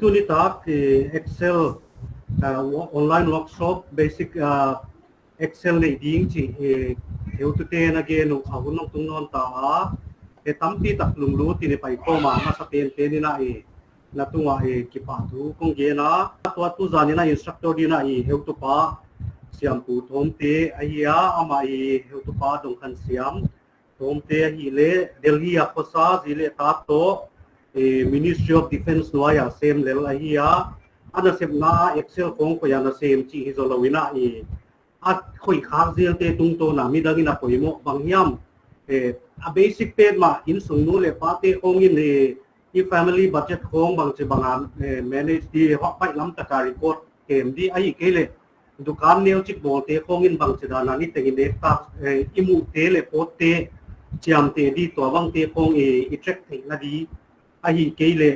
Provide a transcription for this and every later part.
tu ni tak Excel online workshop basic Excel nei ding chi heu tu te na ge no ahun nong tung non ta tampi tak lung lu ti ni pai ko ma na sa pen te ni na na tunga ki pa tu kong ge na tu zani na instructor di na heu tu pa Siampu Thomte ahia ama heu tu pa dong khan siam Thomte hi le Delhi a khosa zile ta to Ministry of Defense noya sem lel ahia ana sem na Excel kong ko ya na sem chi hi zo lawina at khoi khak zel te tung to na mi dangina poimo bangyam a basic pay ma in sung nu le pa te kong in family budget kong bang che bangan manage di hok pai lam ta ka report kem di ai ke le dukan neo chik bol te kong in bang che dana ni tengin de ta imu te le pot te chiam te di to bang te kong i track thei na di ai ke le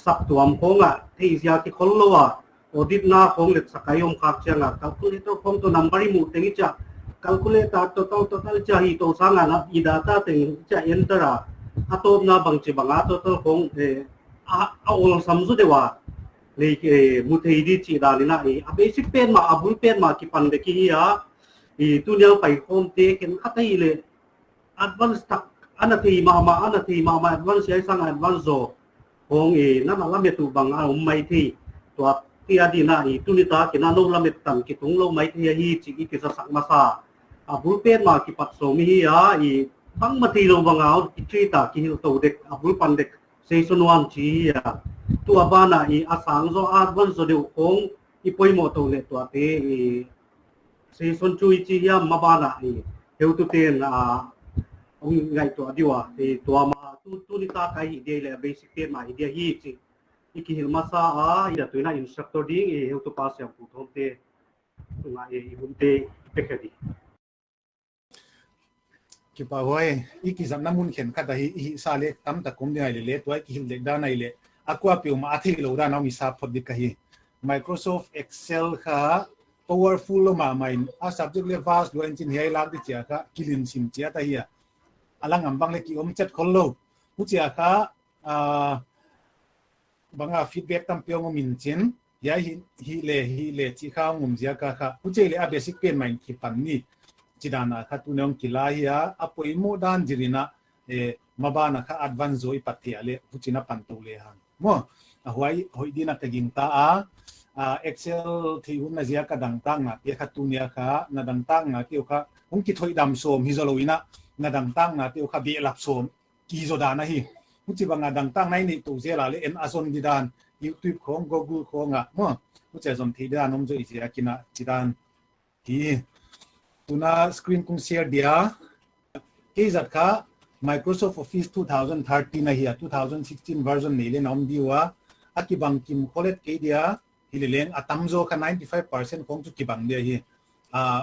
sak tuam kong a thei sia ki khol lo wa audit na kong le sakayom khak changa calculator kong to number mu tengi cha calculator total cha hi to sanga na I data teng cha enter a atop na bang che banga total kong a ol samzu de wa le mu thei di chi da ni na a basic pen ma abul pen ma ki pan de ki ya tu nyal pai hom te ken khatai le advance tak anathi ma advance ai sang advance zo kong na na la me tu bang a mai thi to tia di na tu ni ta ki na no la me tan ki tung lo mai thi hi chi ki sa sak ma sa a bul pen ma ki pat so mi hi ya bang ma thi lo bang out ki tri ta ki hil to dek a bul pan dek season 1 chi ya tu abana asang zo advance zo de kong poi mo to le to te season 2 chi ya ma bana heu tu ten ông ngày to diwa to ma tu ni ta kai de le basic pen ma ide hi chi iki hilmasa ida tuina instructor ding heu tu pas yang Thomte tunga hunte pekadi ki pa hoi iki zam namun khen kha da hi sa le tam ta kum ni le toy ki hil de da nai le akwa pi ma athi lo da na mi sa phot di ka hi Microsoft Excel kha powerful lo ma mai a subject le vast lo engine hi lag di cha kha kilin sim cha ta hi alang ambang le ki om chat khol lo hu cha kha banga feedback tam pyong min chen ya hi le chi kha ngum zia ka kha hu che le a basic pen mai ki pan ni chidana kha tu nong kila hiya apoi mo dan jirina mabana kha advance zoi pathia le puchina panto le han mo hoi dina taging ta Excel thi hun na zia ka dang tang na te kha tu nia kha na dang tang na te kha hung ki thoi dam som hi zoloina na dang tang na te kha be lap som ki zo da na hi puchi banga dang tang nai ni tu zela le en ason di dan YouTube khong Google khong mo puchi zon thi da nom zo i zia kina chidan hi tuna screen kung share dia ke zat kha Microsoft Office 2013 na hiya 2016 version ni le nom diwa akibang kim kholet ke dia hileleng atamzo kha 95% kong chu kibang dia hi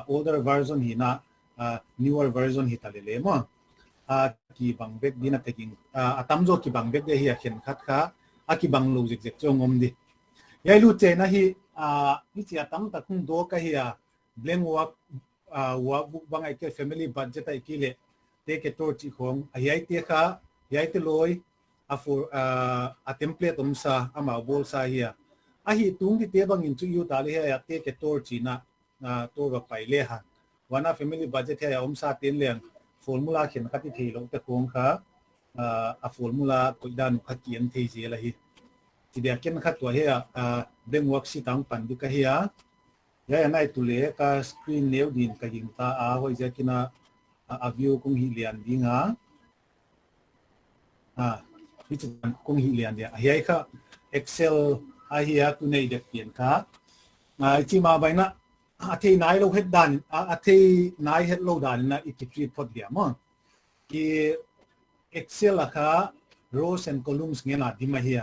older version hi na newer version hi talele mo kibang bek dina taking atamzo kibang bek dia hi khen khat kha akibang logic jek chongom di yai lu che na hi hi chi atam ta khung do ka hi bleng wa book bang ai ke family budget ai ki le te ke tor chi khong ai te kha yai te loi for a template sa ama bol sa hi hi tung di te bang in chu yu ta le ya te ke tor chi na tor ga pai le ha wana family budget ya sa ten leng formula khen kha ti thi lo te khong kha a formula ko dan kha kian thei je la hi ti dia ken kha to he deng work si tang pan di ka hi ya nai tu le ka screen neu din ka jing ta hoi ja kina a view kung hi lian dinga hi chu kung hi lian dia hi kha Excel hi tu nei de pian kha chi ma bai na athei nai lo het dan athei nai het lo dan na ikitri phot dia mo ki Excel kha rows and columns nge na di ma hi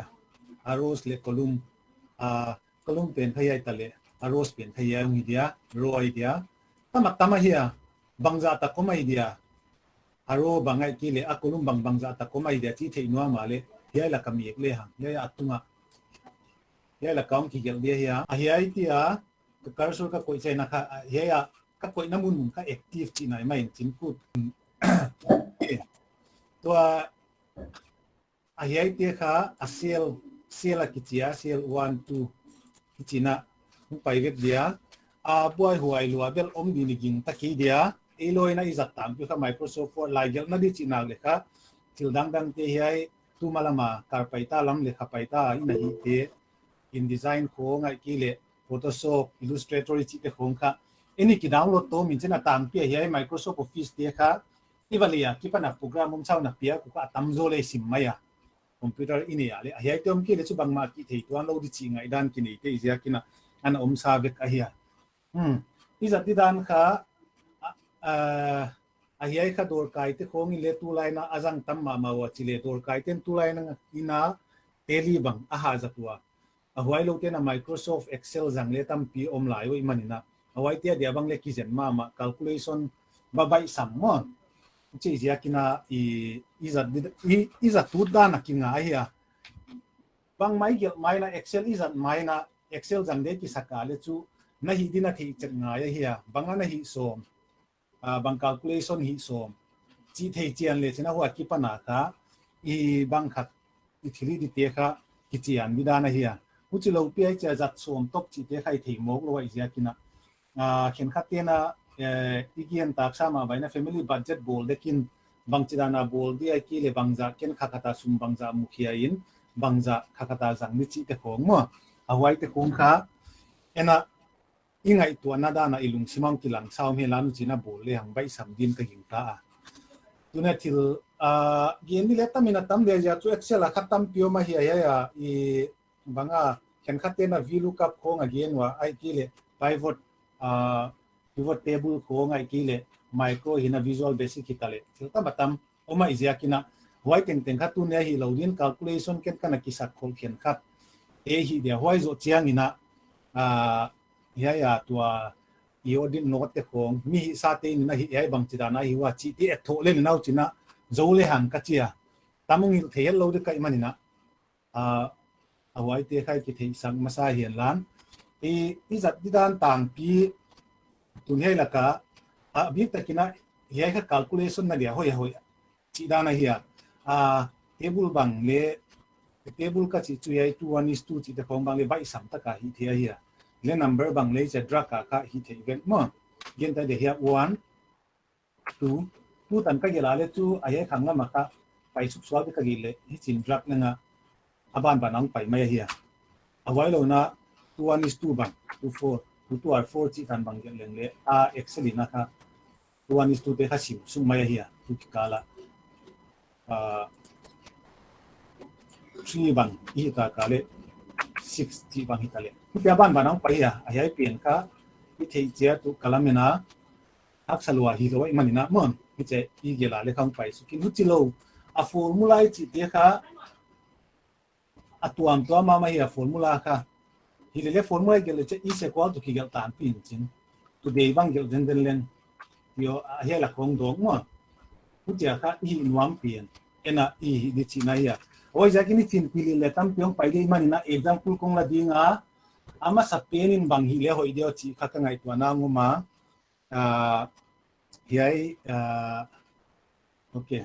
rows le column column pen khai ta le rows pen khai ya ngi dia row idea tama hi bangza ta komai dia aro bangai ki le column bangza ta komai dia chi thei nuwa ma le ya la kam yek le ha ya atunga ya la kam ki gel dia hi ai ti ka cursor ka koi chai na kha ya ka koi na mun ka active chi nai mai chin ku to ai ti kha a cell sel kichia sel 1 2 kichina pai web dia a boy huai lua bel om di ni ging ta ki dia eloi na izat tam pi kha Microsoft Word lai gel na di china le kha til dang dang te hiai tu malama kar paita lam le kha paita ina hi te InDesign ko ngai ki le Photoshop Illustrator chi te khong kha any ki download to min chena tam pi hiai Microsoft Office te kha ivalia ki pana program mong chau na pia ku ka tam zo le sim maya computer ini ya le hiai tom ki le chu bang ma ki thei tuan lo di chi ngai dan ki nei te izia kina an om sa vek a hiya izat di dan kha a hiai kha dor kai te khong le tu lai na azang tam ma ma wa chi le dor kai ten tu lai na ina teli bang a ha za tua a huai lo te na Microsoft Excel zang le tam pi om lai oi manina a huai te dia bang le ki zen ma ma calculation ba bai sam mon chi zia kina izat tu da na ki nga hiya bang mai gel mai na Excel izat mai na Excel zang de ki saka le chu na hi dina thi chet nga ya hiya banga na hi som bang calculation hi som chi thei chian le chena huwa ki pana kha i bang khat i thili di te kha ki chian mi da na hiya uchi lo pi ai cha zat som tok chi te khai thei mok lo wai zia kina khen khat te na igian tak sa ma bai na family budget bol dekin bang chidana bol di ai ki le bangza ken khakata sum bangza mukhia in bangza khakata jang ni chi te khong mo awai te khong kha ena ingai tu na da na ilung simang kilang saw me lanu china bol le hang bai sam din ka ging ta tuna til gen di leta mina tam de ja chu Excel khatam pio ma hi ya i banga ken khatte na VLOOKUP khong again wa ai ki le pivot pivot table khong ai ki le micro hina visual basic hitale tilta batam oma izia kina huai teng teng kha tu ne hi lodin calculation ken kana kisat khol khen khat e hi dia huai zo chiang ina ya tua iodin note te khong mi sa te ni na hi ai bang chi da na hi wa chi ti tho le nau china zo le hang ka chia tamung il thel lo de kai manina awai te khai ki thei sang masa hian lan i zat di dan tang pi tun hei laka bi takina hiai kha calculation na dia hoi chi da na hiya table bang le table ka chi chu ai 2:2 chi te khong bang le bai sam ta ka hi thia hiya le number bang le cha drag ka hi thei ven mo gen ta de hiya 1 2 tan ka gela le chu ai khang na ma ka pai suk swal ka gi le hi chin drag na nga aban banang pai mai hiya awai lo na 2:2 bang 2 4 chi kan bang gel le excel na ka 2:2 te kha sim sum mai hiya tu kala 3 bang hi ta ka le 6 chi bang hi ta le pia ban banang pai ya ai pian ka hi thei chia tu kalamena aksalwa hi lo i manina mon hi che i gela le khang pai su kin hu chi lo a formula chi te kha atuam to ma hi a formula kha hi le formula gel che is equal to ki gel tan pin chin tu dei bang gel den den len yo a he la khong dong mo hu chia kha hi nuam pian ena i di chi na ya oi ja ki ni chin pili le tam pyong pai dei manina example kong la dinga ama sa penin bang hi le hoi dio chi kha ka ngai to na nguma hiai okay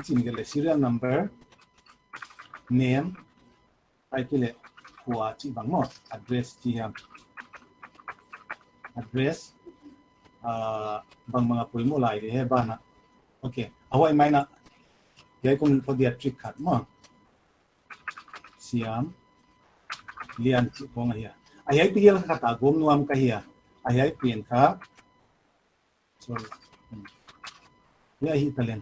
chin gel serial number name ai ki le hua chi bang mo address chi ham address bang mga pulmo lai de he bana okay awai mai na hiai kong podiatric khat mo siam lian chi kong hiya ai pi gel kha ta gom nuam ka hiya ai pin kha sorry ya hi talen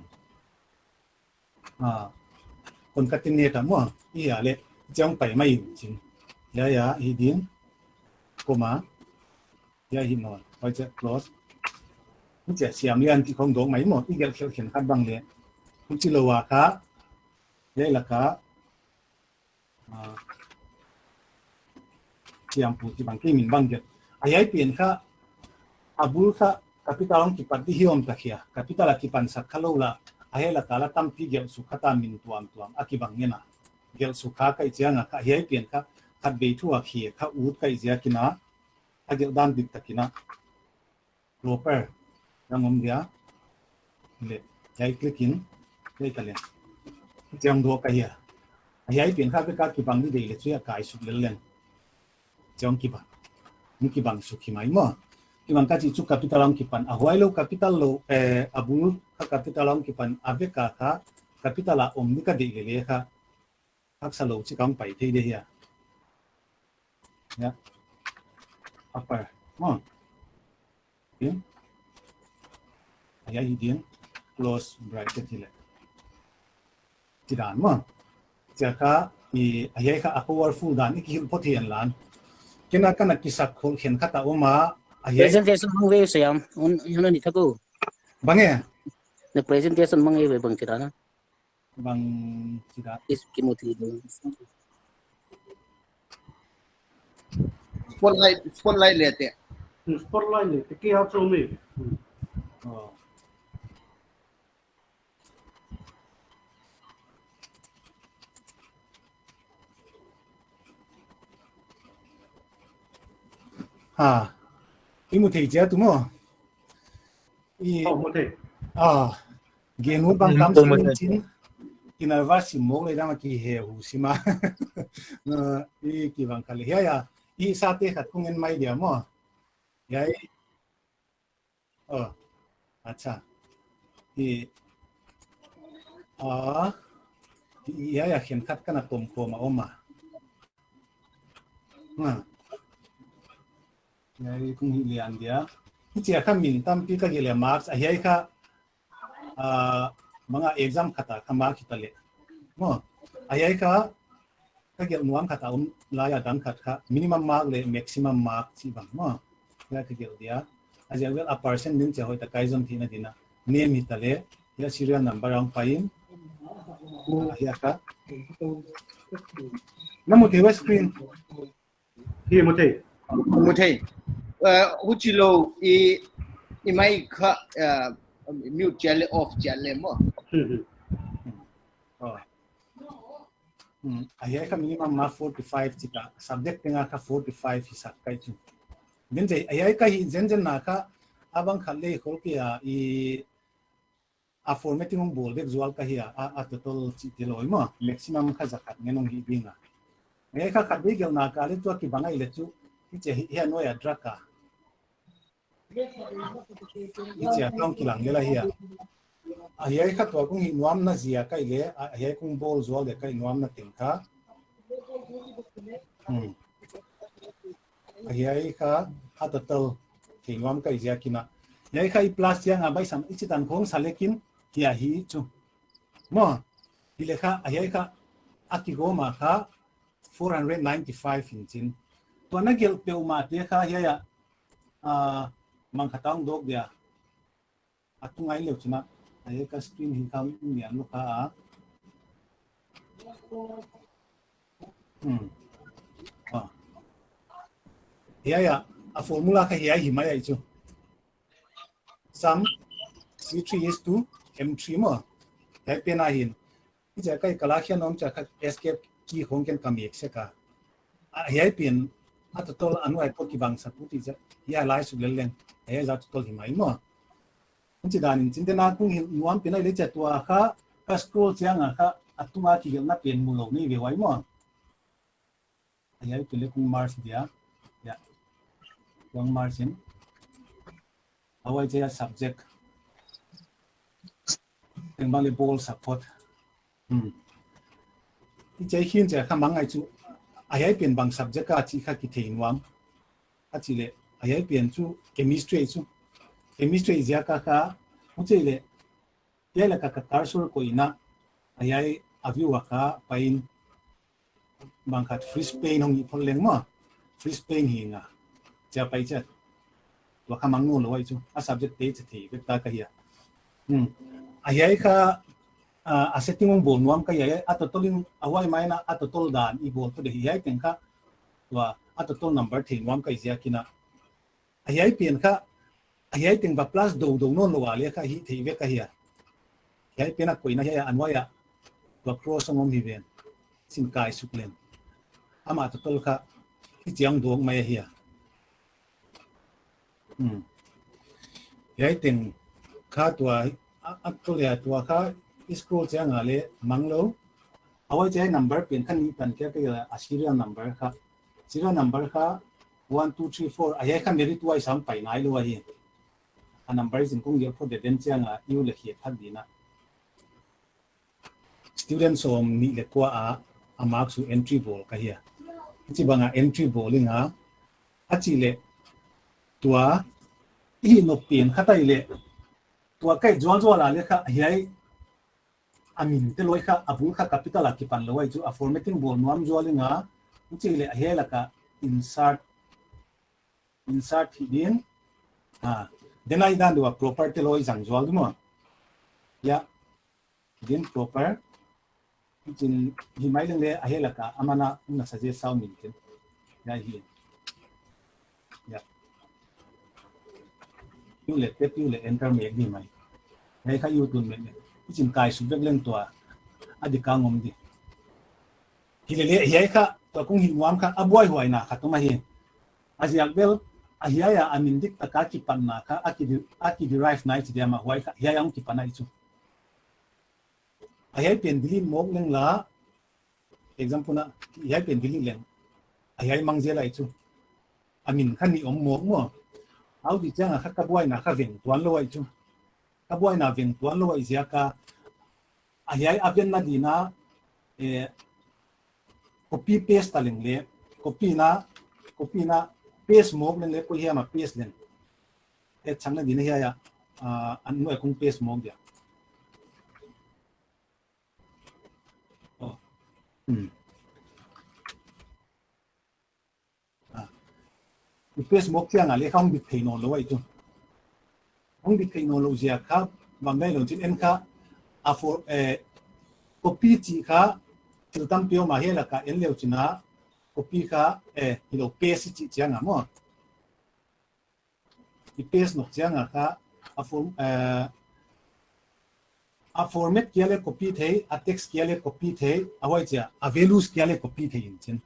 kon katin ne ta mo iya le chang pai mai chin ya hi din koma ya hi no vai che close ni che siam lian ti khong dong mai mo i gel khel khen khat bang le chi lo wa kha le la ka Siampu ti bang ki min bang get ai pin kha abul kha capital ki pati hiom takhia capital ki pan sak khalola ahela kala tam pi gel su khata min tuam akibang ngena gel su kha kai chianga kha hiai pin kha khat be thu a khi kha ut kai zia kina agel dan dik takina proper rangom dia le jai click in le kale jang do ka ya ai pen kha ka ki bang ni de le chu ya kai su le len chong ki ba ni ki bang su ki mai mo ki bang ka chi chu capital ang ki pan a hoi lo capital lo abul ka capital ang ki pan ave ka kha capital a om ni ka de le kha hak sa lo chi kang pai the de ya ya upper mo in ai din close bracket ile ti dan mo cha kha i ai kha a powerful dan ki hil pothian lan kena kana kisak khol khen khata oma ai presentation mang ve siam un yun ni thaku bange the presentation mang ve bang chira na bang tida is kimuthi do spotlight lete spotlight le ki ha chu mi ha imu thei ja tu mo i một thể gen nu bang tam sin chin kina va si mo le dama ki he hu sima i ki bang khale ya i sa te khat kungen mai dia mo yai acha i ya khen khat kana tom ko ma oma yai kung hi lian dia chia kha min tam pi ka gele marks a hiai kha mga exam khata khama khitale mo a hiai kha ka gel nuam khata la ya dan khat kha minimum mark le maximum mark chi bang mo ya ka gel dia a ja wel a percent din che hoi ta kai jam thina dina name hi tale ya serial number ang pain a hiai kha namu the screen hi một thể huchilo i mai kha mute chale off chale mo ai kha minimum ma 45 chika subject nga kha 45 hisap kai chu den je ai ka hi jen na kha abang khalle khol kia i a formatting on bol dek zual ka hi a total chi te loi mo maximum kha zakat ngenong hi binga ai kha khat bi gel na ka le to ki bangai le chu che hi no ya draka che atong kilang le la hi ai kha to kung hi nuam na zia kai le ai kung bol zual de kai nuam na ting kha ai kha a total ki nuam kai zia kina ai kha i plus yang a bai sam ichitan khong salekin kia hi chu mo hi le kha ai kha akigo ma kha 495 inchin to na gel pe ma te kha ya mang khatang dog dia atungai le chuna ai ka screen hi kam nian lo kha ya a formula kha hi mai ai chu sum c3 is to m3 mo hai pe na hin ja kai kala khian nom cha kha escape ki khong ken kam ek se ka ai pen a tol anu ai pot ki bang sa puti ja ya lai su le len ai za tol hi mai mo chi dan in chin te na kung hi nuam pe nai le cha tua kha ka scroll chang a kha atuma ki gel na pen mu lo ni ve wai mo ai pe le kung mars dia ya kung marsin awai ja subject teng bang le bol support i chai hin cha khamang ai chu ai pen bang subject ka chi kha ki thein wam a chi le ai pen chu chemistry zia ka kha u che le ya la ka cursor ko ina ai aviu ka pain bang khat free spain hong i phol leng ma free spain hi nga cha pai cha wa khamang no lo wai chu a subject te che thi ve ta ka hi ai kha a setting on bol nuam ka ya atotolin awai mai na atotol dan i bol to de hi ten kha wa atotol number the nuam ka zia kina ai pen kha ai ten ba plus do no lo wa le kha hi thei ve ka hi ai pen a koina ya anwa ya wa cross ngom hi ven sin kai suklen ama atotol kha hi chiang dong mai hi ai ten kha tua atol ya tua kha scroll chang ale manglo awai chai number pen khan ni tan ke a serial number kha 1 2 3 4 ayai kha merit wise sam pai nai lo hi a number is in kung ye pho de den chang a yu le hi thak dina student som ni le kwa a mark su entry ball ka hi chi banga entry bowling a chi le tua hi no pen khatai le tua kai zol la le kha hiai amin te loi kha abul kha capital a ki pan loi chu a formatting bol nuam zolinga chi le hiai la ka insert hidin then I dan do a proper te loi jang zol mo ya then proper chin hi mai leng le a hiai la ka amana na suggest sound min ken ya hi ya you let enter me gi mai hay kha you tun me chin kai su vek leng tua adi ka ngom di hi le hi kha to kung hi nuam kha aboi huai na kha to ma hi aziak bel a hi ya amin dik ta ka ki pan na kha aki derive nai chi dia ma huai kha hi yang ki pan nai chu a hi pen dili mok leng la example na hi pen dili leng a hi mang je lai chu amin khan ni om mok mo au di chang kha ka boi na kha veng tuan lo ai chu ka boi na veng tuan lo ai zia ka ayai aben na dina copy paste taling le copy na paste mok le ko hiama paste len chang na dina ya an no kung paste mok dia paste mok chiang le khong bit thei no lo ai chu khong bit thei no lo zia kha bang dai lo chin en kha a for copy chi kha til tam pio ma he la ka en leo china copy kha hi lo paste chi chiang a mo i paste no chiang a kha a format kia le copy thei a text kia le copy thei a wai cha a values kia le copy thei in chen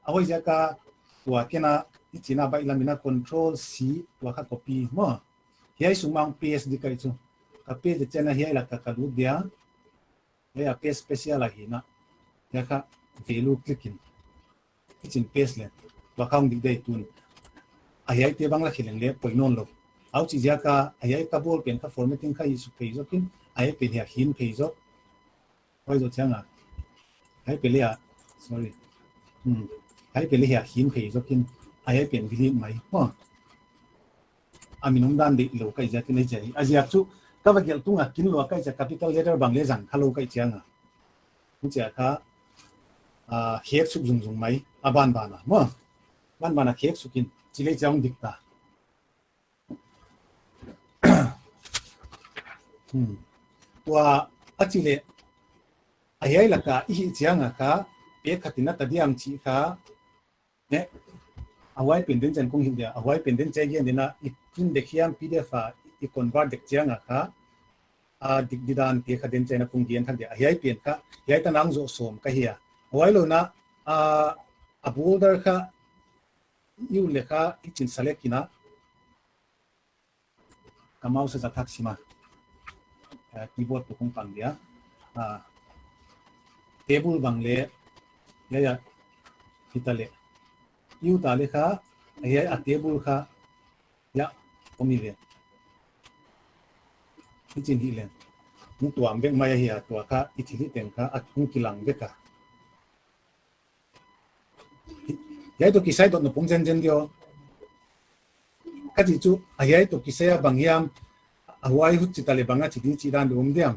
a wai ja ka tua kena ichina ba ilamina control c tua kha copy mo hiai sumang paste di kai chu ka paste chena hiai la ka lu dia ya paste special hi na ya kha value click in ichin paste le wa khang dik dei tun ayai te bang la khileng le poinon lo au chi ja ka ayai ka bol pen kha formatting kha isu phei zo kin ayai pe ya hin phei zo hoi zo changa ai pe le sorry ai pe le ya hin phei zo kin ayai pen vili mai ho aminong dan de lo kai ja kin jai azia chu ka va gel tunga kin lo kai cha capital letter bang le jang khalo kai changa ni cha kha khek su jung mai aban bana mo ban bana khek su kin chile chang dikta tua achile ayai la ka hi changa kha pe khatina tadiam chi kha ne awai pen den chen kong hin dia awai pen den che gen dina ikin dekhiam pdf I convert dek changa kha dik didan te kha den chena kung gen thak dia ayai pen kha yai ta nang zo som ka hiya awai lo na a folder kha yu le kha ichin select kina kamau se zathak sima keyboard to kung pang dia table bang le ya hitale yu ta le kha ayai a table kha ya omi le ichin hi len mu tuam vek maya hi tua kha ithili ten kha akung kilang veka yai to kisai to no pungjen jen dio kati chu ayai to kisaya bangyam awai hu chitale banga chidi chidan dum diam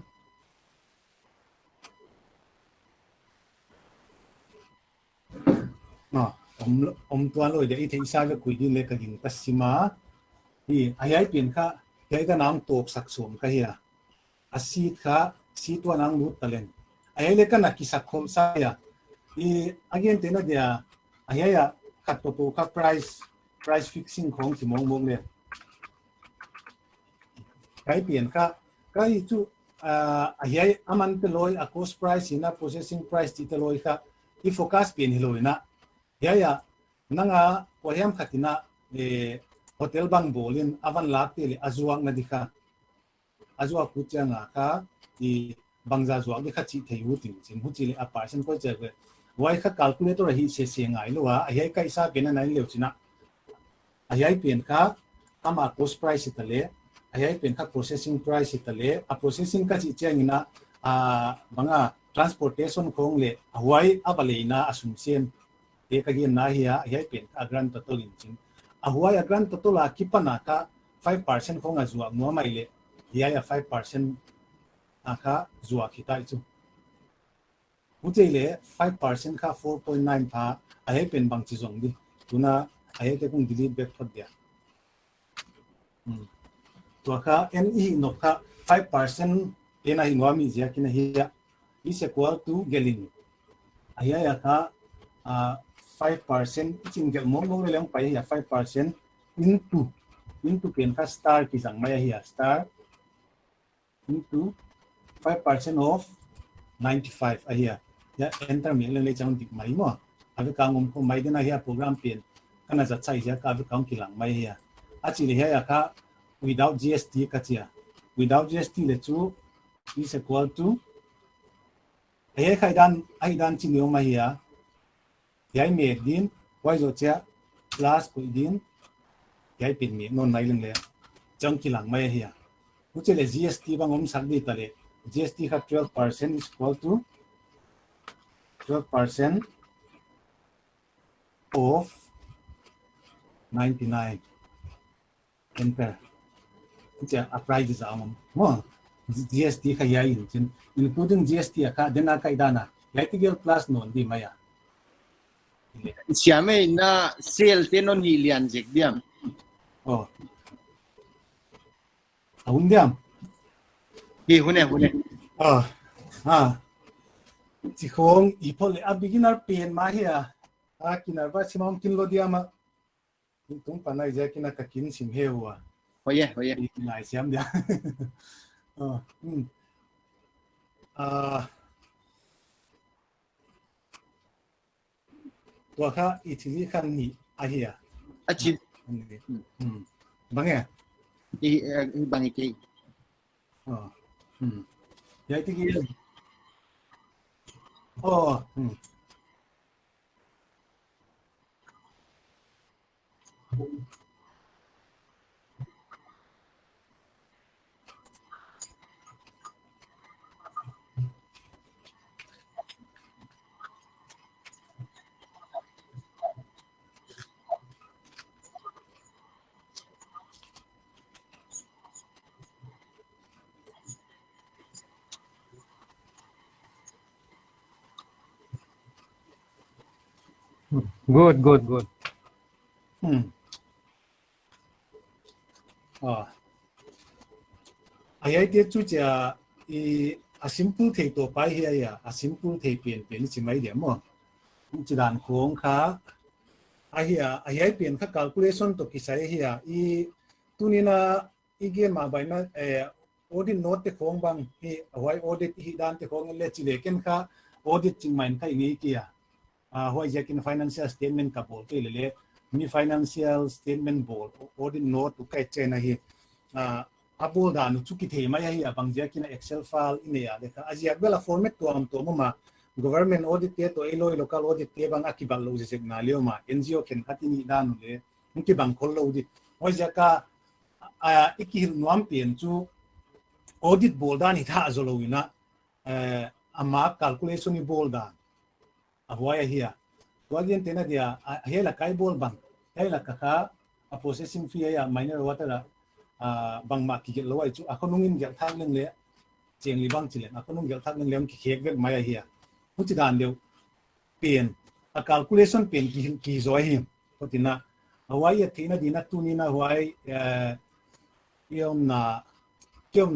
no om tuan loi de ithei sa ve kui di le ka ging tasima hi ayai pin kha yai ta nang tok sak som ka hiya asit kha si to nang lut talen ayai le ka na kisak khom sa ya I again te na dia ayaya khat to po kha price fixing khong chi mong mong le kai pian kha kai chu ayai aman te loi a cost price ina processing price ti te loi kha I focus pian hi loi na yaya nanga pohem khatina hotel bang bolin avan lak te le azuak na dikha azuak ku changa kha I บางจาจวกที่ขัดจีเทียวจริงๆผู้จีเลยอปาร์เซนก็เจอเลยไว้ขัด calculator ที่เสียงไงหรือว่าไอ้ใกล้ซาเป็นอะไรเหลวจินะไอ้เปลี่ยนค่าทำมา cost price สิตะเลไอ้เปลี่ยนค่า processing price สิตะเลprocessing ก็จีเจงินะบางtransportation คงเลยไว้เอาไปเลยนะ assumption เด็กก็ยินนะเฮียไอ้เปลี่ยนค่า grand total จริงๆไว้ grand total ละคิดปนนะคะ 5% คงจวกนัวไม่เลยเฮีย5% ค่ะจวกที่ได้จุผู้เจเลย 5% ค่ะ 4.9 พาไอ้เป็นบางสิ่งดิตัวน่ะไอ้ที่คง delete back พอดีตัวค่ะ NE นกค่ะ 5% เป็นอะไรนัวมีเสียกินเฮีย is equal to เกลินไอ้ค่ะ5% จริงๆมองเลยลงไปเฮีย 5% into เป็นค่ะ star ที่สั่งมาเฮีย star into 5% of 95 ahiya ya enter mi le chang dik mai mo ave ka ngom ko mai dena hiya program pin kana za chai ya ka ave kaung kilang mai hiya achi le hiya ka without GST ka chia without GST le chu is equal to ai dan chi neo mai hiya yai me din wai zo cha plus ko din yai pin mi non mai le chang kilang mai hiya hu che le GST bangom sak di ta le GST का 12% is equal to 12% of 99 enter จะ apply จะเอามั้ง GST ขยายจริง including GST ค่ะเดินอะไรได้นะยายที่เกี่ยว plus นนดีไหมอ่ะเสียไม่น่าเซลเทนนฮิเลียนเจ็กเดียมหุ่นเดียมหุ่นเนี่ยที่คงอีพอเลยbeginner เปลี่ยนมาเฮียกินอะไรสิมั่งกินโลเดียมตรงปานไหนจะกินอะไรกินสิมเฮียวโอ้ยหลายเสียมเดียวตัวข้าอีทีนี้ขันนี่เฮียชิบางไงบางอีกยายที่กี่good ไอ้ที่จุดจะsimple ที่ตัวไปเฮียsimple ที่เปลี่ยนสิไม่เดียวมั้งจุดด่านโค้งค่ะไอ้เปลี่ยนค่ะ calculation ตัวกี่ใส่เฮียตัวนี้นะเกมมาไปนะaudit note ที่โค้งบางเอาไว้ audit ด้านที่โค้งเล่จิเลกันค่ะ audit จริงไหมค่ะอย่างนี้กี่หัวใจกิน financial statement กับบอกตัวเลยมี financial statement บอก audit note ตัวใกล้เจนนะเฮียบอกด่านทุกที่เทไม่ให้บางทีกิน Excel file อินเดียเลยค่ะอาจจะเวลา format ตัวมั่งมา government audit ตัว local audit บางอากิบังเราจะเสกนาเลี้ยวมา NGO เข็นขัดที่นี่ด้านนู้นเลยมุกิบังคนเรา audit หัวใจก็อีกที่นวมเปลี่ยนจู audit บอกด่านที่ท่าจะเราวินะมา calculation นี่บอกด่านหัวเฮียตัวเดียนเทน่าเดียเฮียละใครบอกบังเฮียละค่ะ processing fee minor waterบางมาคิดแล้วว่าจู่เขานุ่งเงินทางนึงเลยเจียงลีบังจิเลนเขานุ่งเงินทางนึงเลยมันคิดเวกไม่เฮียผู้ที่ด่านเดียวเปลี่ยนcalculationเปลี่ยนกี่ซอยหิมเพราะที่น่ะหัวที่น่ะดีน่ะตัวนี้น่ะหัวเกี่ยวน่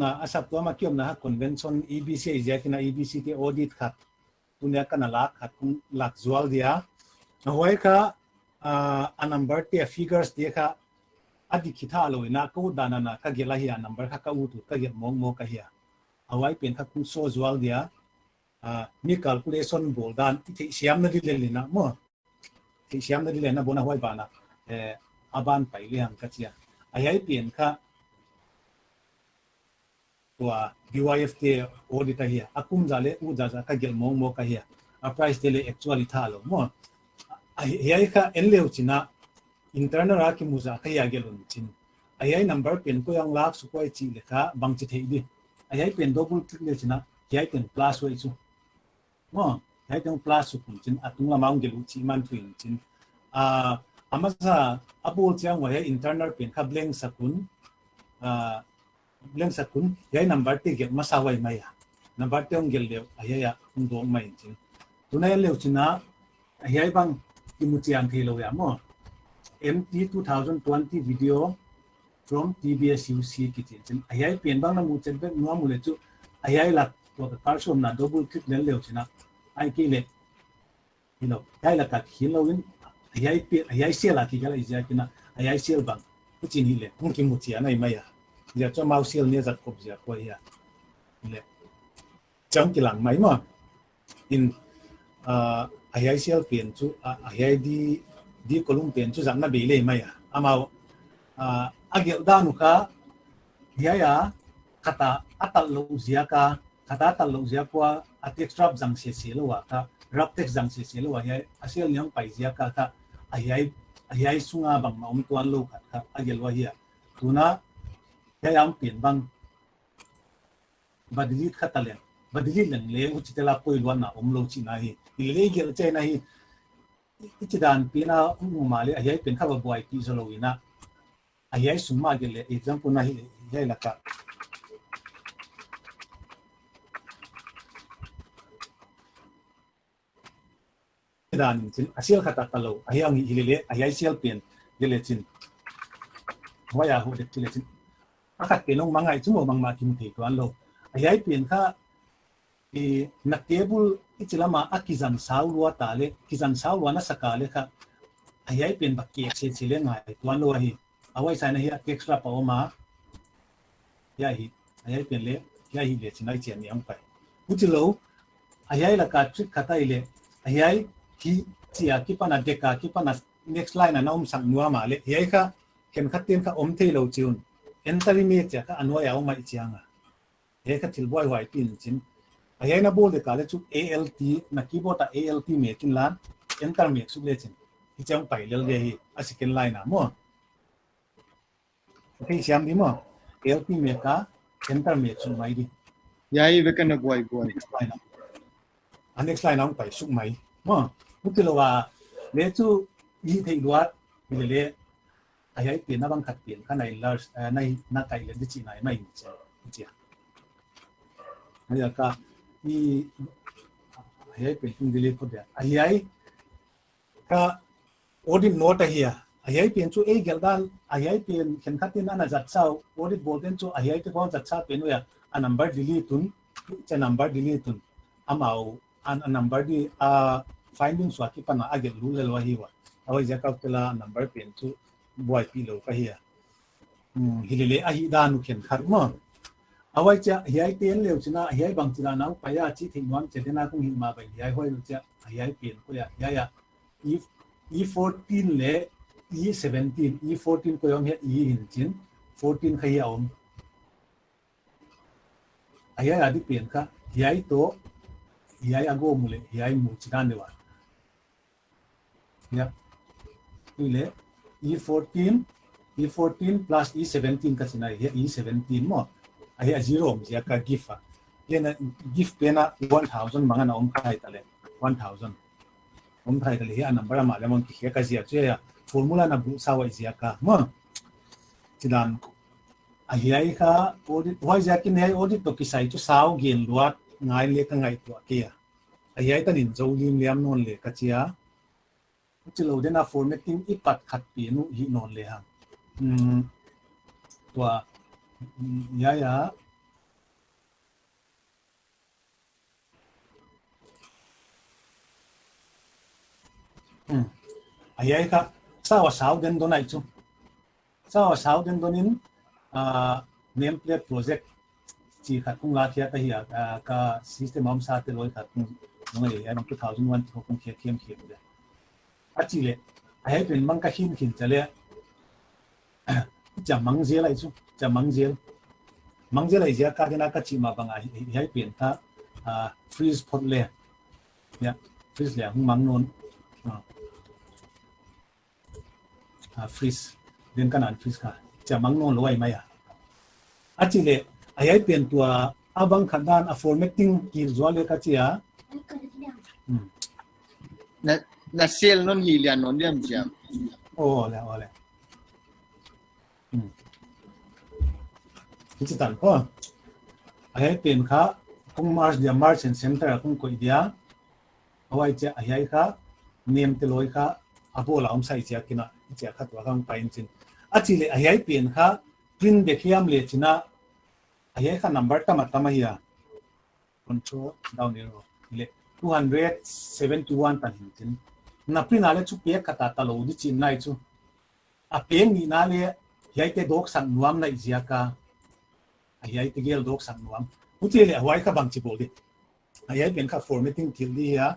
ะอาศัพท์ตัวมาเกี่ยวน่ะ convention EBC จะที่น่ะ EBC ที่ audit ขัดตัวนี้กันน่ะขัดหลักส่วนเดียหัวค่ะnumber ที่ figures ที่ค่ะอดีตที่ท่าเลยนะก็ดานาก็เกี่ยวกับเฮีย number ค่ะก็อุตุก็เกี่ยวมองกับเฮียเอาไว้เป็นค่ะคุณโซ่ส่วนเดียมี calculation บอกด้านที่เสียมนั่นดีเลยนะมั่วที่เสียมนั่นดีเลยนะบนหัวบ้านอาบ้านไปเรื่องกันเชียไอ้เปลี่ยนค่ะ ตัว BYFT audit here akum jale u jaja ka gel mong mo ka here a price tele actually thalo mo ai ka enleu china internal ra ki muza ka ya gelun chin ai number pen ko yang lak su ko chi le kha bang chi thei di ai pen double click le china ai pen plus wai chu mo ai pen plus su kun chin atung la maung gelu chi man twin chin amasa abul chiang wa internal pen kha blank sakun blank sakun ai number ti gel masawai mai number te ong gel le ai ya ndo mai chin tunai le china ai bang ki mu chiang thi lo ya mo MT 2020 video from TBS UC kitchen ayai pen bang na mu chen be nuam le chu ayai la to the person na double click le leo china ai ki le ai la ka hin lo in ayai se la ki ga la ja kina ayai sel bang ku chin hi le hung ki mu chia nai mai ya ja cho mau sel ne zat ko ja ko ya le chang ki lang mai mo in ayai sel pen chu ayai di kolum pen chu jang na be le mai ya amao agel danu ka ya kata atal lo ziaka kata atal lo ziakwa atek strap jang se lo wa ka rap tek jang se lo wa ya asial nyang pai ziaka ka ayai sunga bang ma tuan lo ka agel wa ya tuna ya yang pen bang badilit khatalen badilit lang le uchitela poi luan na lo chi na hi ile gel che na hi ichidan pina umale ayai pen kha ba boy pi zo lo ina ayai summa gele example na hi laka dan chin asial khata talo ayang hilele ayai sial pen gele chin waya hu de gele chin akat penong mangai chumo mangma kim the tuan lo ayai pen kha na table ichilama akizan saulwa tale kizan saulwa na sakale kha ayai pen bakki se chile ngai tuan lo hi awai sai na hi extra paoma ya hi ayai pen le ya hi le chinai chen yang pai uchilo ayai la ka trick khata ile ayai ki chia ki pana deka ki pana next line na om sang nuwa ma le ayai kha ken khatin kha om thei lo chun entry me cha ka anwa ya ma chianga ayai kha thil boy wai pin chin ayai na bol de ka le chu ALT na keyboard ALT me kin lan enter me su le chin ki chang pai le le hi a second line na mo okay siam di mo LP me ka enter me chu mai di yai ve kan boy next line ang pai su mai mo mutilo wa le chu yi thei luat le le ayai pe na bang khat pen ka nai lars nai na kai le di chi nai mai chi ai ka i ayai pe tung dile ko de ayai ka audit note here ayai pen chu ei geldan ayai pen khen khatin ana jat chau audit boden chu ayai te kon jat cha pen ya a number delete tun che number delete tun amao an number di finding swa ki pana agel lu le wa hi wa awai ja ka tela number pen chu boy pi lo ka hi hilele a hi da nu khen khat mo awai cha ayai pen leu china ayai bang china nau pa ya chi thing wan che dena kung hi ma bai ayai hoi lu cha ayai pen ko ya if E14 le E17 E14 ko yong he E in chin 14 khai om ayai adi pen ka yai to yai ago mule yai mu chidan dewa ya ile E14 plus E17 ka china he E17 mo ayai zero ya ka gift lena gift pena 1000 mangana om khai tale 1000 om khai tale he number ma le mon ki ka zia che ya formula na bu sawa zia ka mo chidan ayai ka audit why jakin hai audit to kisai chu saw gen luat ngai le ka ngai to kia ayai ta nin zolim liam non le ka chia chilo dena formatting ipat khat pi nu hi non le ha to ya ayai ka sawa saw den do nai chu sawa saw den donin nameplate project chi khat kung la khia ta hi ka system am sa te loi khat kung ngai ai 2001 ko kung khia khiam de achi le ai pen mang ka hin chale jamang zel ai chu jamang zel mang je lai zia ka dina ka chi ma banga hi pen kha freeze phot le ya freeze le hung mang non freeze den kanan freeze kha cha mang non loi mai achi le ai pen tua abang khadan a formatting ki zwale ka chia na sel non hi lian non diam jam oleที่ตันก็ไอ้เป็นข้าคงมาร์ชเดียมาร์ชเซ็นเตอร์คงคุยเดียเอาไว้จะไอ้ข้าเนียมตลอยข้าอาโบลาอมใส่เจ้ากินะเจ้าข้าตัวข้างไปจริงอาชีพไอ้เป็นข้าพรินเด็กยามเลจินะไอ้ข้านัมเบอร์ตั้มตั้มเฮียคอนโทรลดาวน์เนโรเล271ตันจริงนับพรินอะไรชุบเปียกกระตาตลอดดิจินไล่จูอาเปียงนี่นั่นเลยไอ้เตดอกสันนวมในเจ้าข้าไอ้ที่เกี่ยวดอกสังนวมมุทีเลยไว้ข้าบังจิบดิไอ้เป็นข้า formatting ที่ดีฮะ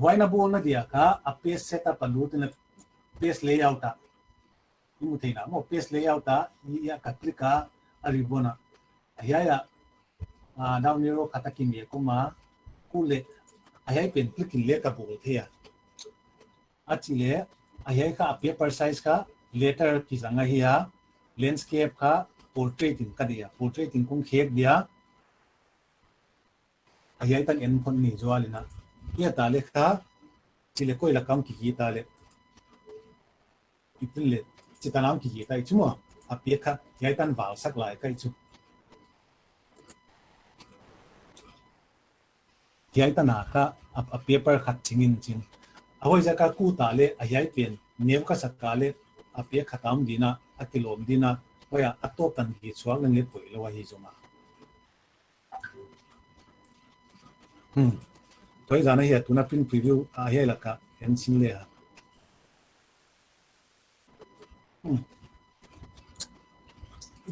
ไว้นับวันนั้นเดียข้าpage setup ลูดเนี่ย page layout อ่ะมุทีนะโม page layout อ่ะยี่กัดคลิกอ่ะอะไรบ้างนะไอ้ดาวน์โหลดขัดกินเมียก็มาคู่เลยไอ้เป็นคลิกเล็กกับบุตรเทียอาชีเลยไอ้ข้าpaper size ข้า letter ที่สังเกต landscape ข้าportraiting กันเดีย portraiting คงเค้กเดียไอ้ตั้งเอ็นคนนี้จวลินะเยี่ยตาเล็กท่าจิเล็กก็อีละคำกี่ตาเล็กอีกทีเล็กจิตาน้ำกี่ตาอีกชั่วโมงเปียกค่ะยัยตั้งวาลสักหลายก็อีกชั่วยัยตั้งหนาค่ะเปียกเปิดขัดจริงจริงเอาไว้จะก็กู้ตาเล็กไอ้ยัยเปลี่ยนเนี้ยก็สักกาเล็กเปียกขัดตามดีนะกิโลมดีนะว่าอัตโตกันกี่ช่วงนึงเล็กปุ๋ยแล้วว่าฮิจมาตัวอย่างนี้ตัวนับเป็นพรีวิวอะไรล่ะก็เห็นสิ่งเลย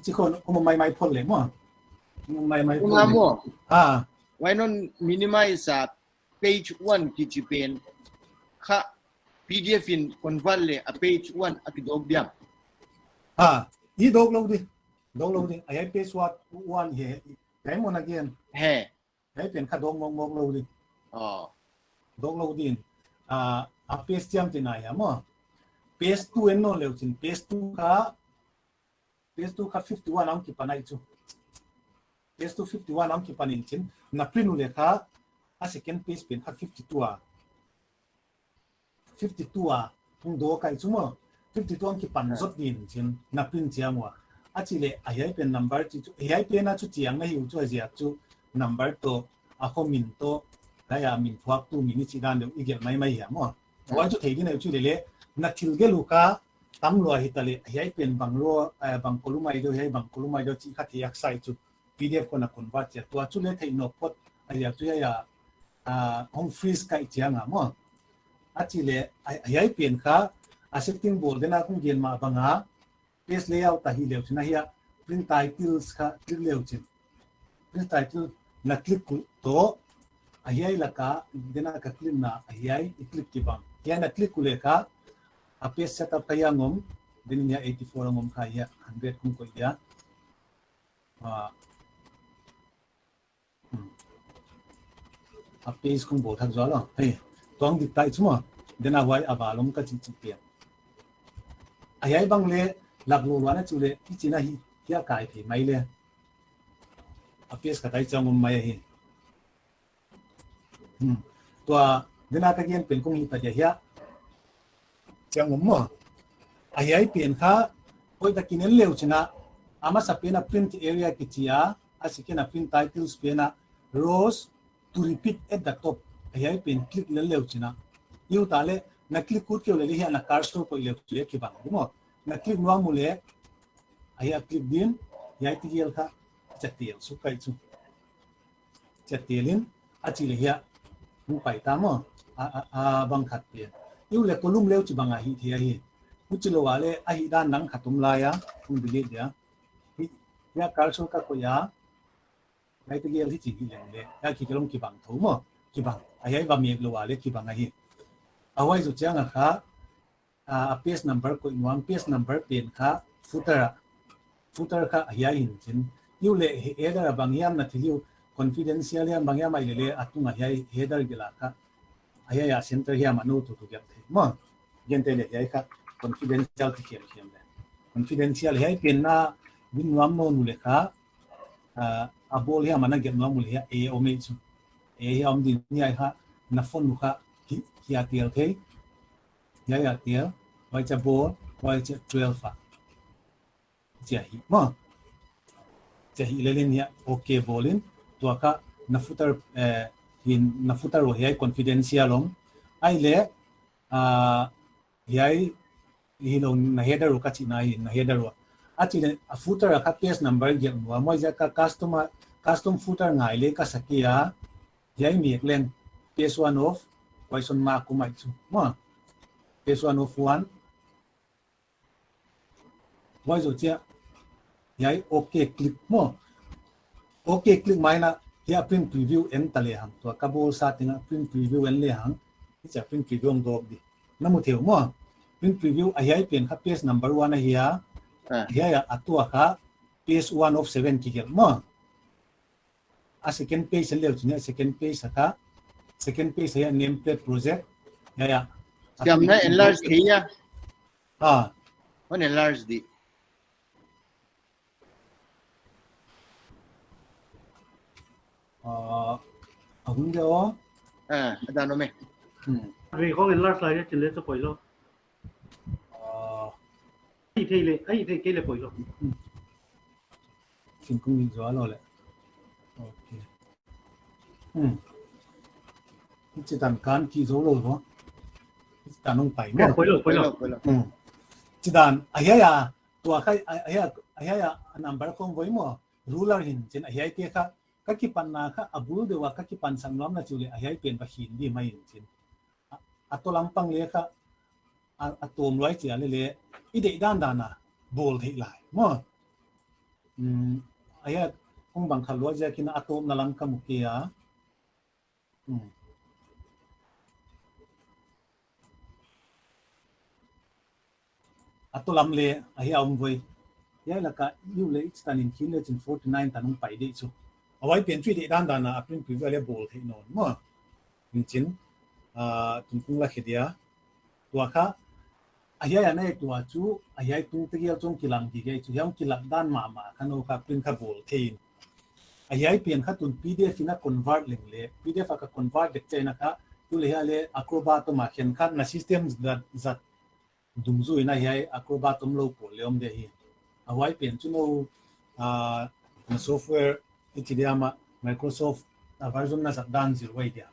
ที่คนไม่พ้นเลยมั้งไม่พ้นเลยไว้นน minimize page 1ที่จะเป็นค่ะ PDF in convert เลย page 1อักดอกเดียมยี่ดอกเราดิไอ้เพจวันเฮ้ไอ้โมนักเรียนไอ้เป็นข้าดอกมองเราดิดอกเราดิเพจจำที่ไหนมั้งเพจ2เอ็นโน่เลยจริงเพจ2ค่ะ51น้ำกี่ปันไอ้จู่เพจ2 51น้ำกี่ปันจริงนับพินุเลยค่ะsecond page เป็นค่ะ52คงดอกไอ้จู่มั้ง52กี่ปันสุดดินจริงนับพินเจ้ามัวอาชีพไอ้เป็น number ที่ไอ้เป็นน่าจะเจียงไม่หิวจู่ไอ้เจ้าจู่ number โตข้อมินโตได้มินพวกตู้มินจีดันเดี๋ยวอีกอย่างไม่เหี้ยมั้งว่าจู่เที่ยงนี้จู่เลยนักทิลเกลูก้าตั้มรัวฮิตเลยไอ้เป็นบางรัวบางคนรู้ไหมเดี๋ยวไอ้บางคนรู้ไหมเดี๋ยวที่ขัดที่อยากใส่จู่ PDF คนละคนว่าจะตัวจู่เลยที่นกพดไอ้จู่ไอ้ห้องฟรีซกับเจียงมั้งอาชีพไอ้เป็นค่ะsetting board na kung gen ma banga page layout ta hi leu china hiya print titles kha click leu chin print title na click to ayai laka dena ka click na ayai click ki bang ya na click kule kha page setup kaya ngom din ya 84 ngom kha ya 100 kung ko ya page kung bo thak zo lo hey tong dik tai chuma dena wai abalom ka chi piไอ้บางเล่หลักล้วนๆนะจุเล่ที่จีน่าฮีที่อากาศที่ไม่เล่เพียสกับไทยจังมันไม่ฮีตัวเดินอาตะเกียนเป็นคงฮีตัดเหี้ยจังมันมั่วไอ้เปลี่ยนข้าพอตะกินเลี้ยวชนะอามาสับเป็นprint area กิจยาอาศัยเป็นprint titles เป็น rows to repeat at the top ไอ้เปลี่ยนคลิกเลี้ยวชนะยูตาเล่นักคลิกคูดเกี่ยวเลยที่นักการสโตร์ไปเลี้ยวเลี้ยกี่บางดิมั้งนักคลิกนัวมูเล่ไอ้คลิกดินยัยที่เกี่ยวค่ะจัดเตียลสุกไก่จู่จัดเตียลินอาชีพเลยมุไปตามมั้งบังคับเปลี่ยนยูเล็กก็ลุ่มเลี้ยวจีบังอาฮิที่อาฮิมุจิโลวาเล่อาฮิด้านนังขัดตุมลายคงดีเลยเดียยาการสโตร์ก็คุยยัยที่เกี่ยวที่จีบิเลยยาคิดลงกี่บางทุ่มมั้งกี่บางไอ้บะเมียกโลวาเล่กี่บางอาฮิเอาไว้จุดเจ้าหน้าค่ะpage number ก็อีกวัน page number เป็นค่ะ footer ค่ะยัยหินจิน ยูเล่เฮดาร์บางอย่างนะที่ยู confidential บางอย่างไม่เล่อาตุงอะไรเฮดาร์กิลาค่ะอะไรอย่างเซ็นเตอร์ยามาโนตุตุกันเถอะมั้งยันเตเลยค่ะ confidential ที่เขียนเลย confidential ให้เป็นน่ะวินวัมโนนุเลยค่ะอาบอลเฮียมันน่ะเก็บน้ำมูลเฮียเอโอเมซูเอเฮียอมดินเนี่ยค่ะนับฟอนลูกค่ะเฮียเตียลเทเฮียเตียลไว้จะบอลไว้จะ12ฟ้าเจ้าหิมั้งเจ้าหิเลนเนี่ยโอเคบอลินตัวค่ะนับฟุตเตอร์หินนับฟุตเตอร์ว่าเฮีย confidential ลงไอ้เล่เฮียฮิลงนาเฮดารุกัชินาฮินาเฮดารุอาทิตย์ฟุตเตอร์ค่ะเพจนัมเบอร์เกี่ยวกับว่าจะค่ะcustom footer ง่ายเลยค่ะสักกี่อ่ะเฮียมีเอกเลนเพจ1 of ไว้ส่วนมากกูไม่ชูมั้งเพจ1 of 1ไว้สุดเจ้าเฮียโอเคคลิกมั้งโอเคคลิกไม่นะเฮีย print preview เอ็นตะเลยหังตัวกับโบสาตินะ print preview เอ็นเลยหังที่จะ print preview องดอกดิน้ำมันเที่ยวมั้งprint preview ไอ้เฮียเป็นค่ะ page number 1นะเฮียเฮียอัตัวค่ะ page 1 of 7กี่เกี่ยวมั้งsecond page เลี้ยวจีเนี่ย second page ค่ะ second page เฮีย name plate project เฮียจำได้ enlarge ที่อ่ะมัน enlarge ดิเอาหุ่นเดียวอาจารย์รู้ไหมเรื่องของ enlarge อะไรเนี่ยจินเลสปอยล์ไอ้เทเลไอ้เทเกเลปอยล์สิ่งที่มีจ้าเราเลยโอเคจิตตันการกี่โซโล่เหรอจิตตันต้องไปมั้งปอยล์จิตตันไอ้เหี้ยตัวใครไอ้เหี้ยนัมเบอร์ของไว้มั้งรูลาร์หินจินไอ้เหี้ยเกี่ยค่ะก็คิดปันนาค่ะอับดุลเดี๋ยวว่าก็คิดปันสังล้อมนะจุเลยไอ้เหี้ยเป็นปะหินดีไม่หินจินตัวลำปังเลยค่ะตัวมร้อยเจียเลยอีเด็กด้านน่ะโบลที่ไหลมั้งไอ้เหี้ยคงบางครั้งว่าจะกินตัวนั่นลังกมุกี้อ่ะตัวลำเลยไอ้เหี้ยเอาไว้ยังละก็ยูเลยสถานีคิดเลยจน49ตันลงไปได้ชุเอาไว้เปลี่ยนชื่อเด็กด้านน่ะเปลี่ยนผิวอะไรโบลที่นอนมั้งจริงตุนคงละเขียตัวค่ะไอ้เหี้ยเนี่ยตัวจูไอ้เหี้ยตุ้งตะเกียบจงกิลังดีไงจูยังกิลังด้านมาขนมค่ะเป็นข้าวโบลที่ไอ้เหี้ยเปลี่ยนค่ะตุน PDF นะ convert เลย PDF ก็ convert เด็กใจนะคะตัวเลยอะไร Acrobat ตัวมาเขียนค่ะใน system จัดดุมจุยนะเหี้ย Acrobat ตัวเราโปรเลี้ยมเดียร์เอาไว้เปลี่ยนจูโน่software ที่เดียมา Microsoft version น่าจะด้าน0ไว้เดีย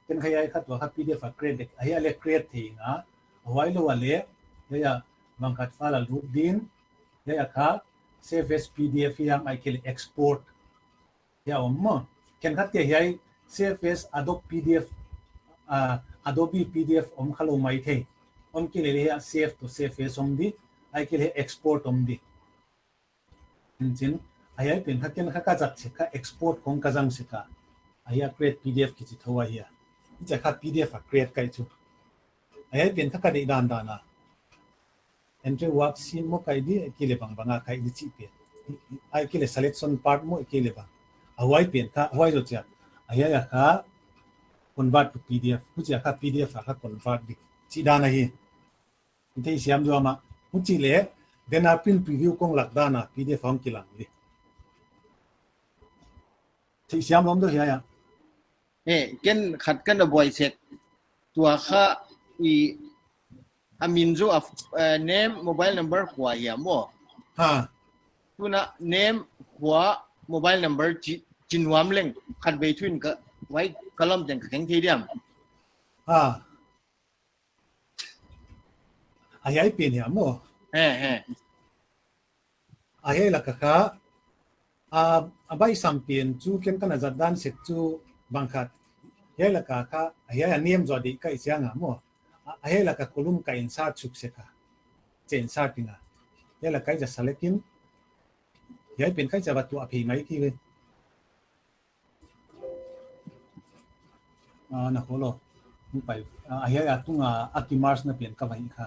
เป็นขยายค่ะตัวค่ะ PDF ก็ create ไอ้เหี้ยเลย create ที่นะเอาไว้เราเลยเฮียบางคัดไฟล์รูปดินเฮียค่ะ save as PDF ยังไอ้เกี่ยวกับ export เฮียมั้งเขียนคัดเฮีย save as Adobe PDF Adobe PDFขลุ่มไม่เท่เกี่ยวกับเฮีย save to save asดีไอ้เกี่ยวกับ export ดีจริงๆไอ้เป็นคัดเขียนคัดจัดเช็ค export ของกระจังเช็คไอ้ create PDF กิจทัวร์เฮียจะคัด PDF create กันจู่ไอ้เป็นคัดได้ด้านน่ะentry worksheet mo kay di kile bang banga kay di chipe ay kile selection part mo kile bang awai pen ka awai jo cha aya ka convert to pdf ku cha ka pdf ka convert di chi dana hi ite siam jo ma ku chi le then print preview kong lakdana pdf ang kilang di chi siam lom do hi ya ken khat kan boy set tua kha i amin zo name mobile number kwa ya mo tuna name kwa mobile number jinwam leng khat between ka wai kalam jang kheng thiam ayai pin ya mo ayai la ka abai sampien chu ken kana zadan sek chu bangkhat yai la ka ayai name zo di kai sianga mo ahel la ka kolum ka insert chuk se ka che insert tinga ya la kai ja selekin ya pen kai ja batu api mai ki we na holo mu pai ahel ya tunga akimars na pen ka vai kha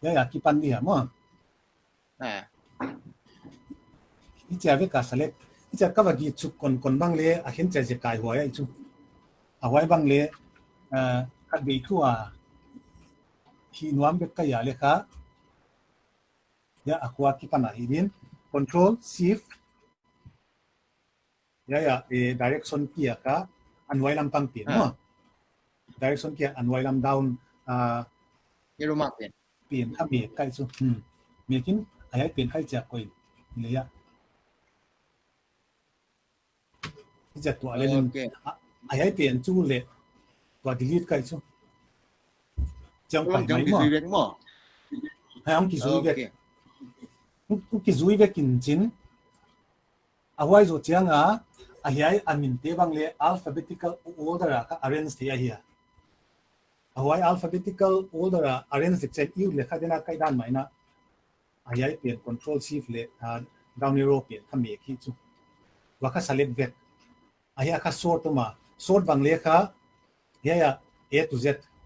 ya ki pan dia mo ที่จะเวกาสเล็กที่จะก็ว่ากีชุกคนบางเลยเห็นใจจะกายหัวไอ้ชุเอาไว้บางเลยขัดบีทั่วที่นวมเบกกายเลยค่ะya aku aki pana idin control shift ya direction kia ka anwai lam pang pin no direction kia anwai lam down Hero mark pen. เปลี่ยนถ้าเบรกใกล้สุดมีกินอะไรเปลี่ยนให้จากก่อนเลยอะที่จะตัวอะไรนึงอะไรเปลี่ยนจู่เลยตัว delete ใกล้สุดจังไปไหมมั้งให้อังกิซุยเวกอังกิซุยเวกินจินเอาไว้จะจังอะไรอันมินเตบังเลย alphabetical order อะ arrange ที่อะไรเอาไว้ alphabetical order arrange เช่นยูเลยค่ะที่น่าใกล้ด้านไหนนะอะไรเปลี่ยน control shift เลยdown arrow เปลี่ยนทำเมฆที่จุว่าค่ะ select เวกอะไรค่ะ sort ตัวมา sort บางเลยค่ะเฮีย A to Z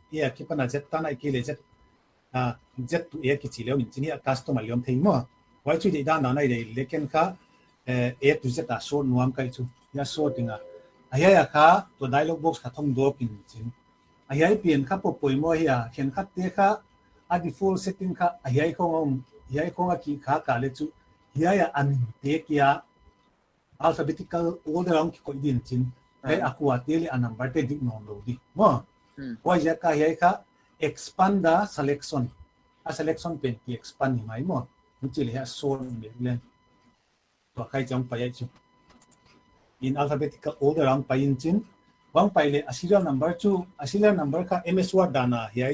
เฮียคิดว่าน่า Z ตั้งไอ้กี่เลย Z to A กี่ชิ้นแล้วมินที่นี่ customer เลี้ยงทิ้งมั้งไว้ช่วยด้านนั้นได้เล็กๆค่ะA to Z sort นวมใกล้จุอย่า sort ติงอะไรค่ะตัว dialog box ค่ะท่องดูกินจริงอะไรเปลี่ยนครับปุ่ยมั่วเฮียเขียนคัดเตะค่ะdefault setting ค่ะอะไรของกี่ขากาเลจุเฮียอันเตะกี่ alphabetical order ของกี่คนดินจริงไอ้akuว่าเตะเลยอัน number เตะดิ้งนอนดูดิมั่วว่าจะค่ะเฮียค่ะ expand the selection selection เป็นกี่ expand ไหมมั่วมันจะเรียก sort แบบเล่นตัวใครจะไปยังจุ in alphabetical order ของไปจริงบางไปเลย serial number serial number ค่ะ MS Word ดานะเฮีย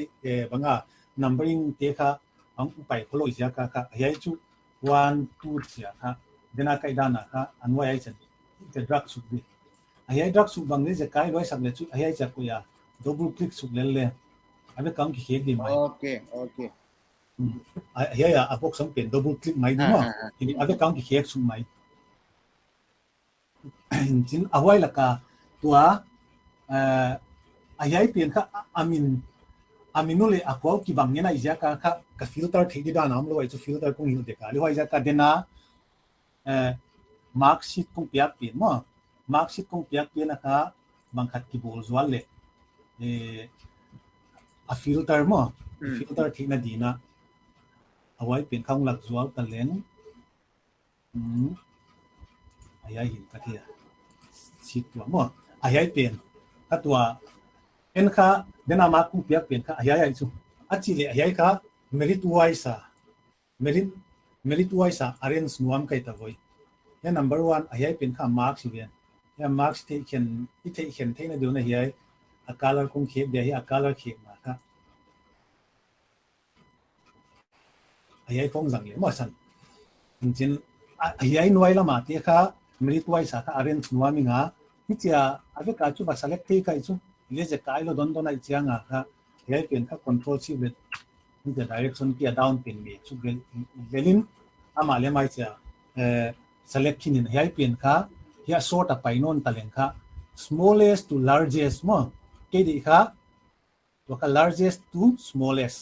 บางnumbering เตะค่ะบางไปโคโลอีเสียค่ะเฮียจู1 2เสียค่ะเดน่าใกล้ดานะค่ะอันว่าเฮียจะ drag สุดดิเฮีย drag สุดบางเลยจะใกล้ร้อยสักเลยจูเฮียจะคุยdouble click สุดเลยอันนี้กังกี่ดีไหมโอเคเฮียพวกสังเกต double click ไหมดีมั้งอันนี้กังกี่สุดไหมจริงเอาไว้ละค่ะตัวอะไรเปลี่ยนค่ะอามินนู่นเลยakuเอากี่บางเนี่ยนะอีจากค่ะกับฟิลเตอร์ที่ดีด้านน้ำเลยจะฟิลเตอร์คงหิวเด็กเลยว่าอีจากเดน่ามาร์กชีตคงเปียกเปลี่ยนมั้งมาร์กชีตคงเปียกเปลี่ยนนะคะบางขัดกี่บอลส่วนเลยฟิลเตอร์มั้งฟิลเตอร์ที่น่าดีนะเอาไว้เปลี่ยนข้างหลักส่วนกันเลยอะไรหินกันที่ชีตตัวมั้งอะไรเปลี่ยนถ้าตัวเอ็นค่ะเดน่ามาคุเปียกเปลี่ยนค่ะอะไรสุดอัจฉริอะไรค่ะ merit wise merit wise arrange นวมใครตะวันเนี่ย number 1อะไรเปลี่ยนค่ะ marks สิเวียนเนี่ย marks ที่เขียนที่นั่นเดี๋ยวนะเฮียcolor คงเขียนเดี๋ยวเฮีย color เขียนมาค่ะอะไรคงสั่งเลยมั่วสั่งจริงๆอะไรหน่วยละมาที่ค่ะ merit wise ค่ะ arrange นวมมิงอ่ะนี่จะอะไรก็จุดว่า select ที่ใครจุดเรียกจะกลายเราโดนไอ้เจ้าง่ะค่ะเฮียเปลี่ยนค่ะ control shift เลยนี่จะ direction ที่ down เป็นเมฆชุดเวลินอามาเลยไม่จะ select ที่นี่เฮียเปลี่ยนค่ะเฮีย sort ไปโน่นตะเลงค่ะ smallest to largest มั้งเกี่ยดีค่ะตัวค่ะ largest to smallest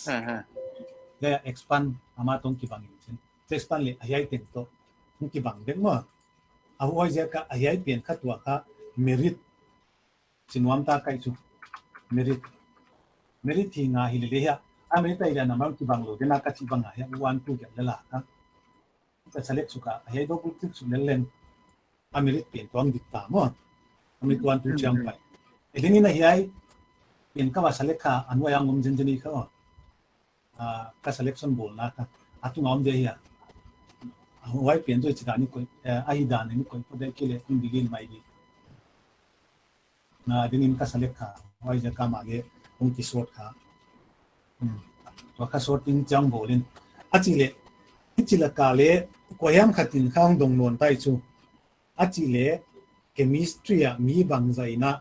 เฮีย expand อามาตรงกี่บางอย่างเช่น expand เลยเฮียเปลี่ยนตัวตรงกี่บางเด็กมั้งเอาไว้จะค่ะเฮียเปลี่ยนค่ะตัวค่ะ meritสินวมตาใครจุ merit ที่ง่ายเลยเฮียmerit ไอ้เรื่องนั้นมันกี่บางโลเดน่ากัดที่บางเฮีย1 2กันเลยล่ะครับจะ select สุกะเฮีย double click สุดเล่นmerit เปลี่ยนตัวอังดิบตามmerit 1 2จังไปไอ้เรื่องนี้นะเฮียเปลี่ยนก็ว่า select ค่ะอันว่ายังงมเจนนี่เขาก็ selection บอลนะครับตุ้งเอาเดียเฮียเอาไว้เปลี่ยนตัวจิตานี่ก็ไอ้ด้านนี้ก็ได้กี่เลยคุณดีกินไม่ดีเดี๋ยวนี้ก็ select ค่ะไว้จะกำมาเลยคงที่ sort ค่ะตัวข้า sorting จังบอลินอาจิเลกาเลกวยามขัดตินข้างดงนวลใต้จูอาจิเล chemistry มีบางใจนะ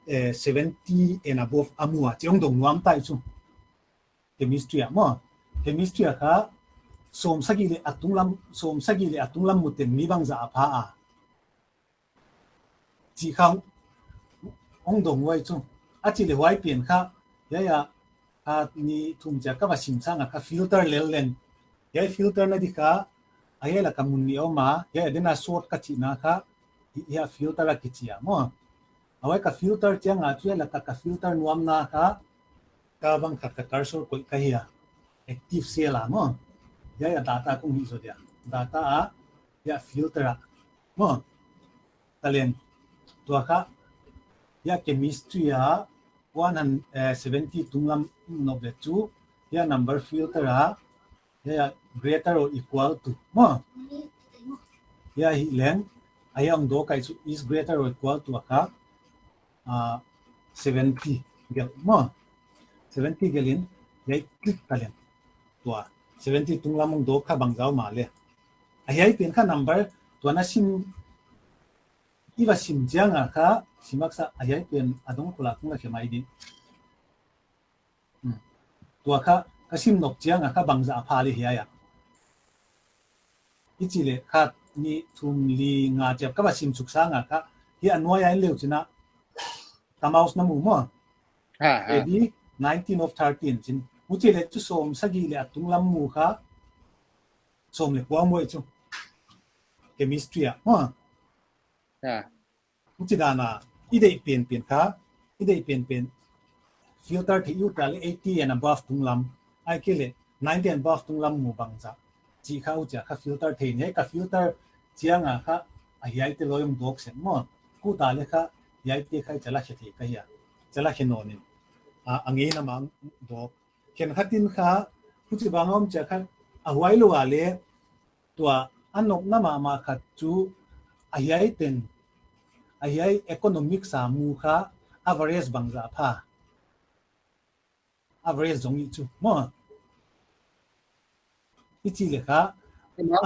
70 and above อามัวจีงดงนวลใต้จู chemistry มั้ง chemistry ค่ะสมสกิเลอัตุงลำมุดเต็มมีบางจะอาภาจีข้างองดงไว้จูอาจิเลไว้เปลี่ยนค่ะยานี่ทุ่มจากก็ว่าสิ่งสร้างค่ะฟิลเตอร์เล่นยาฟิลเตอร์นั่นดีค่ะ ayah lah kamu ni oma ya dena short kacina ka ya filter kiciya mo awai ka filter tiang atu la ka filter nuam na ka bang ka cursor ko kahia active sela mo ya data kung hiso dia data ya filter mo talen tua ka ya chemistry 170 tunglam noble 2 ya number filter ya greater or equal to mo ya hilen ayang do kai is greater or equal to ka 70 gel mo 70 gelin ya click talen tua 70 tunglam do ka bangzau ma le ayai pen ka number tua na sim iba sim janga ka simaksa ayai pen adong kula kung na kemai di tua ka kasim nok janga ka bangza apali hiya ichile khat ni thumli nga chep ka basim suksa nga ka hi anwa ya leu china tamaus na mu mo edi 19 of 13 chin uchile chu som sagi le atunglam mu kha som le kwa mo chu chemistry mo uchidana idei pen kha idei pen filter thi utal 80 and above tunglam ai kile 90 and above tunglam mu bangza chi khau cha kha filter the ne ka filter chianga kha ayai te loyum dok sen mo ku ta le kha yai te khai chala khe ka ya chala khe no ni ange na mang dok ken khatin kha puchi bangom cha kha awai lo ale tua anok na ma kha chu ayai ten ayai economic sa mu kha average bangza pha average zong yi chu mo ichi le kha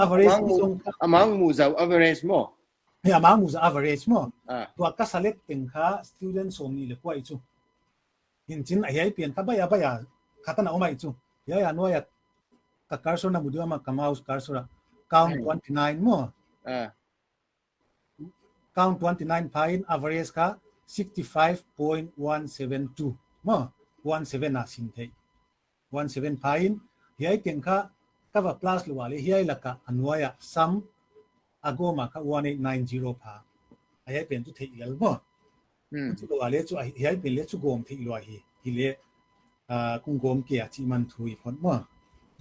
average zong among mu zau average mo ya among mu average mo to ka select ting kha student som ni le kwai chu hin chin ai pian ka ba ya khata na omai chu ya no ya ka cursor na mudia ma kamaus cursor count 29 mo count 29 fine average ka 65.172 mo 17 na sim thei 17 fine hiai teng kha cover plus lo wale hiai laka anwaya sum agoma ka 1890 pha ai pen tu thei lal mo chu lo wale chu hiai pen le chu gom thei lo hi le kung gom ke chi man thui phon mo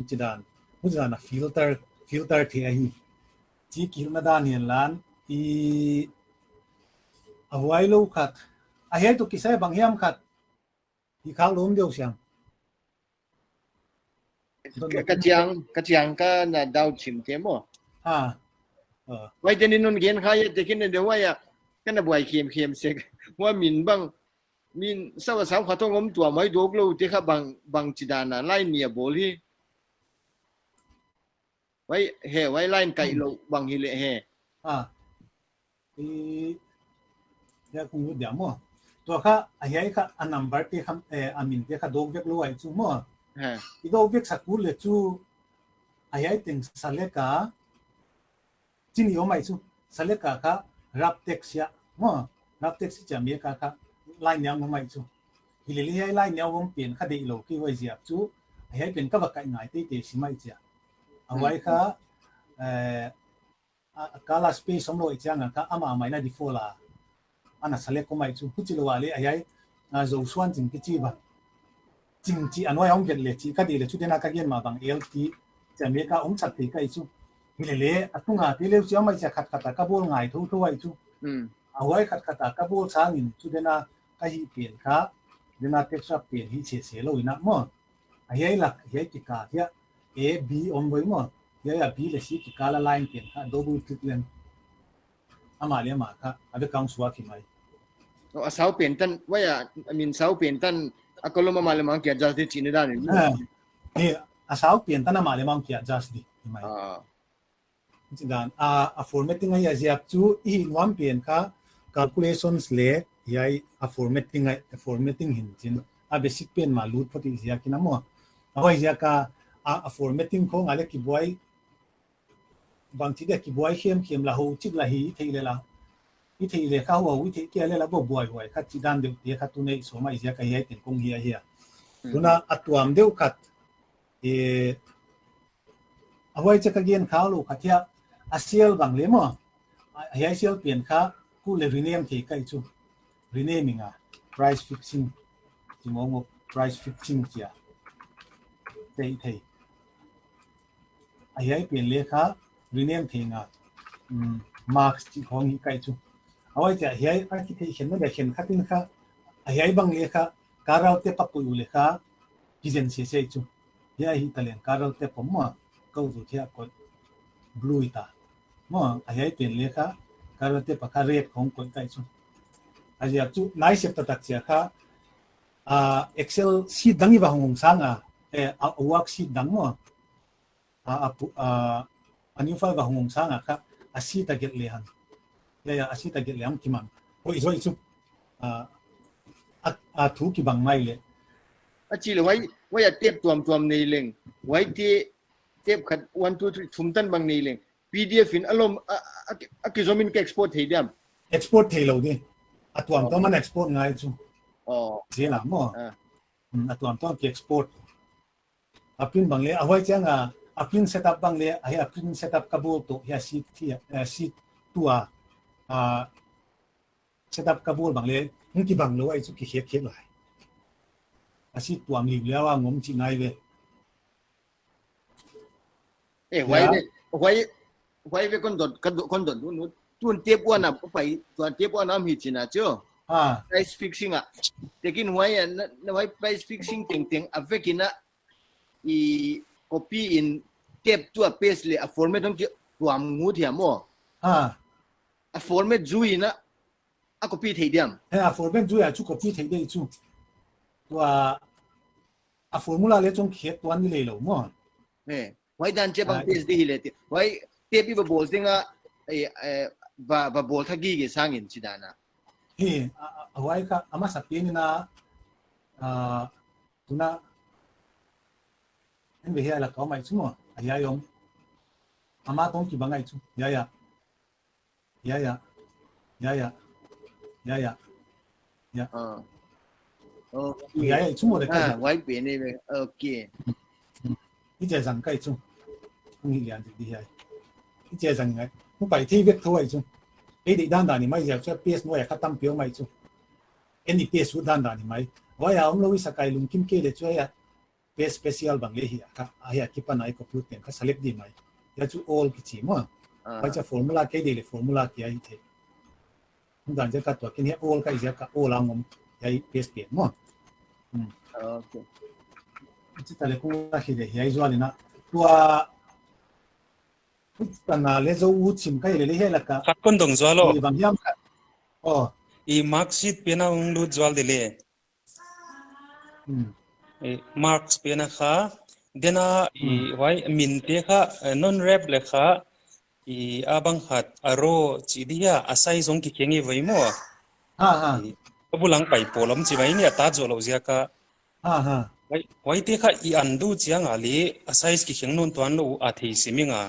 chidan mujana filter the hi chi kilna dan hian lan I awai lo khat a hiai tu kisai bang hiam khat hi khang lom deu siang kachang ka na dau chim te mo wai te nin nun gen khai te kin de wa ya kana buai kem se wa min bang min sawa saw khatong om tua mai dok lo te kha bang chidana line nia boli wai line kai lo bang hi le he ya kung dia mo to kha a hiai kha a number te kham amin te kha dok vek lo ai chu mo I do vek sakul le chu a hiai teng saleka chini o mai chu saleka kha rap text ya mo rap text cha me ka kha line yang mai chu hi le hiai line yang wong pen kha dei lo ki wai zia chu a hiai pen ka ba kai ngai te si mai cha a wai kha kala space som lo ichanga ka ama mai na default la ana select ko mai chu puchilo wale ayai zo swan jing ki chi ba jing chi anwai ong get le chi ka de le chu dena ka gen ma bang lt chame ka ong chat ti kai chu le atunga ti le chu mai cha khat khata ka bol ngai thu ai chu awai khat khata ka bol sang in chu dena ka hi pen kha dena text up pen hi che se lo ina mo ayai la ayai ki ka ya a b om voi mo ya b le si ki ka la line pen kha double click len ama le ma kha ade kang suwa ki mai asau pentan waya I mean sau pentan akolo ma malam ang kya jadi chini dan ni asau pentan ma le mang kya just di mai dan a formatting ai aziap chu I one pen kha calculations le yai a formatting hin chin a basic pen ma lut photi zia kina mo awai zia ka a formatting ko ngale ki boy bang ti de ki boy khem la ho chik la hi thei le la I thei le ka wa wi thei ke le la bo boy hoi kha chi dan de te kha tu nei so mai zia ka yai ten kong hi tuna atuam deu khat awai cha ka gen khao lu khathia asial bang le mo hi sial pian kha ku le rename the kai chu renaming a price fixing chi mo price fixing chia tei thei hi pian le kha rename the nga marks chi khong hi kai chu awai cha hi architecture no da khen khatin kha hi bang le kha karau te papu le kha kijen se se chu ya hi talen karau te pomma câu dù theo con blue ta mà ai tiền lệ khác cái đó tiếp phải red không có cái chung ai giờ chú nãy xếp tập đặc chia khác Excel sheet đăng như vào hồng sang work sheet đăng mà anh file vào hồng sang khác sheet ta get liền ya sheet ta get liền kí mà ôi rồi chú thu kí bằng mai lệ chỉ là vậy tiếp tuam này liền vậy thì tiếp khát 1 2 3 Thomte bằng này liền PDF in alom cái zoom export thấy điểm export thấy lâu đi tuam to mình export ngay chú dễ lắm mà tuam to cái export apin bằng lệ awai chăng apin setup bằng lệ apin setup kabul to ya sheet tua setup kabul bằng lệ không chỉ bằng lâu ai chú cái khét lại sheet tuam liu leo ngom chỉ ngay về vậy về con đột nút tuần tiếp qua nào phải tuần tiếp qua nào mình chỉ là chưa price fixing thế cái vậy price fixing tiếng avec cái i copy in tiếp tua paste le format trong cái tuam ngút hiểm mo format duy na copy thấy điểm format duy chú copy thấy đây chú tua formula le trong khét tuan đi lấy lâu mo vậy đàn chế bằng paste đi lấy vậy tiếp đi vào bộ tiếng và bộ thắc ghi cái sang in chỉ đàn vậy cả ama sapien na tuna em về here là có mày chú mà ai yong ama tông chỉ bằng ai chú ya ya chú mà cái vậy biển này ok cái giờ rằng cái chú không nghĩ liền thì hay cái giờ rằng cái không phải thi viết thôi chú cái đi đàn đàn thì mấy giờ cho PS nó khát tâm biểu mấy chú em đi PS đàn đàn thì mấy vậy ông lâu isa cái lùng kim kia để cho ya PS special bằng cái gì à cái pan này có phút tiền cái select đi mấy ya chú all cái gì mà vậy cho formula cái đi là formula kia ấy thế không đàn cho cáiตัวcái này all cái gì cái all làm ông cái PS tiền mà ok chỉ ta lấy cũng là khi để hay rồi nè tua tana le zo u chim kai le he la ka khat kon dong zwalo i bang yam ka i mark sheet pena ung lu zwal dile marks pena kha dena i wai min te kha non rep le kha i abang khat aro chi dia asai zong ki kengi vai mo bulang pai polom chi mai ni ta zo lo zia ka wai te kha i andu chiang ali asai ki kheng non tuan lo a thei siminga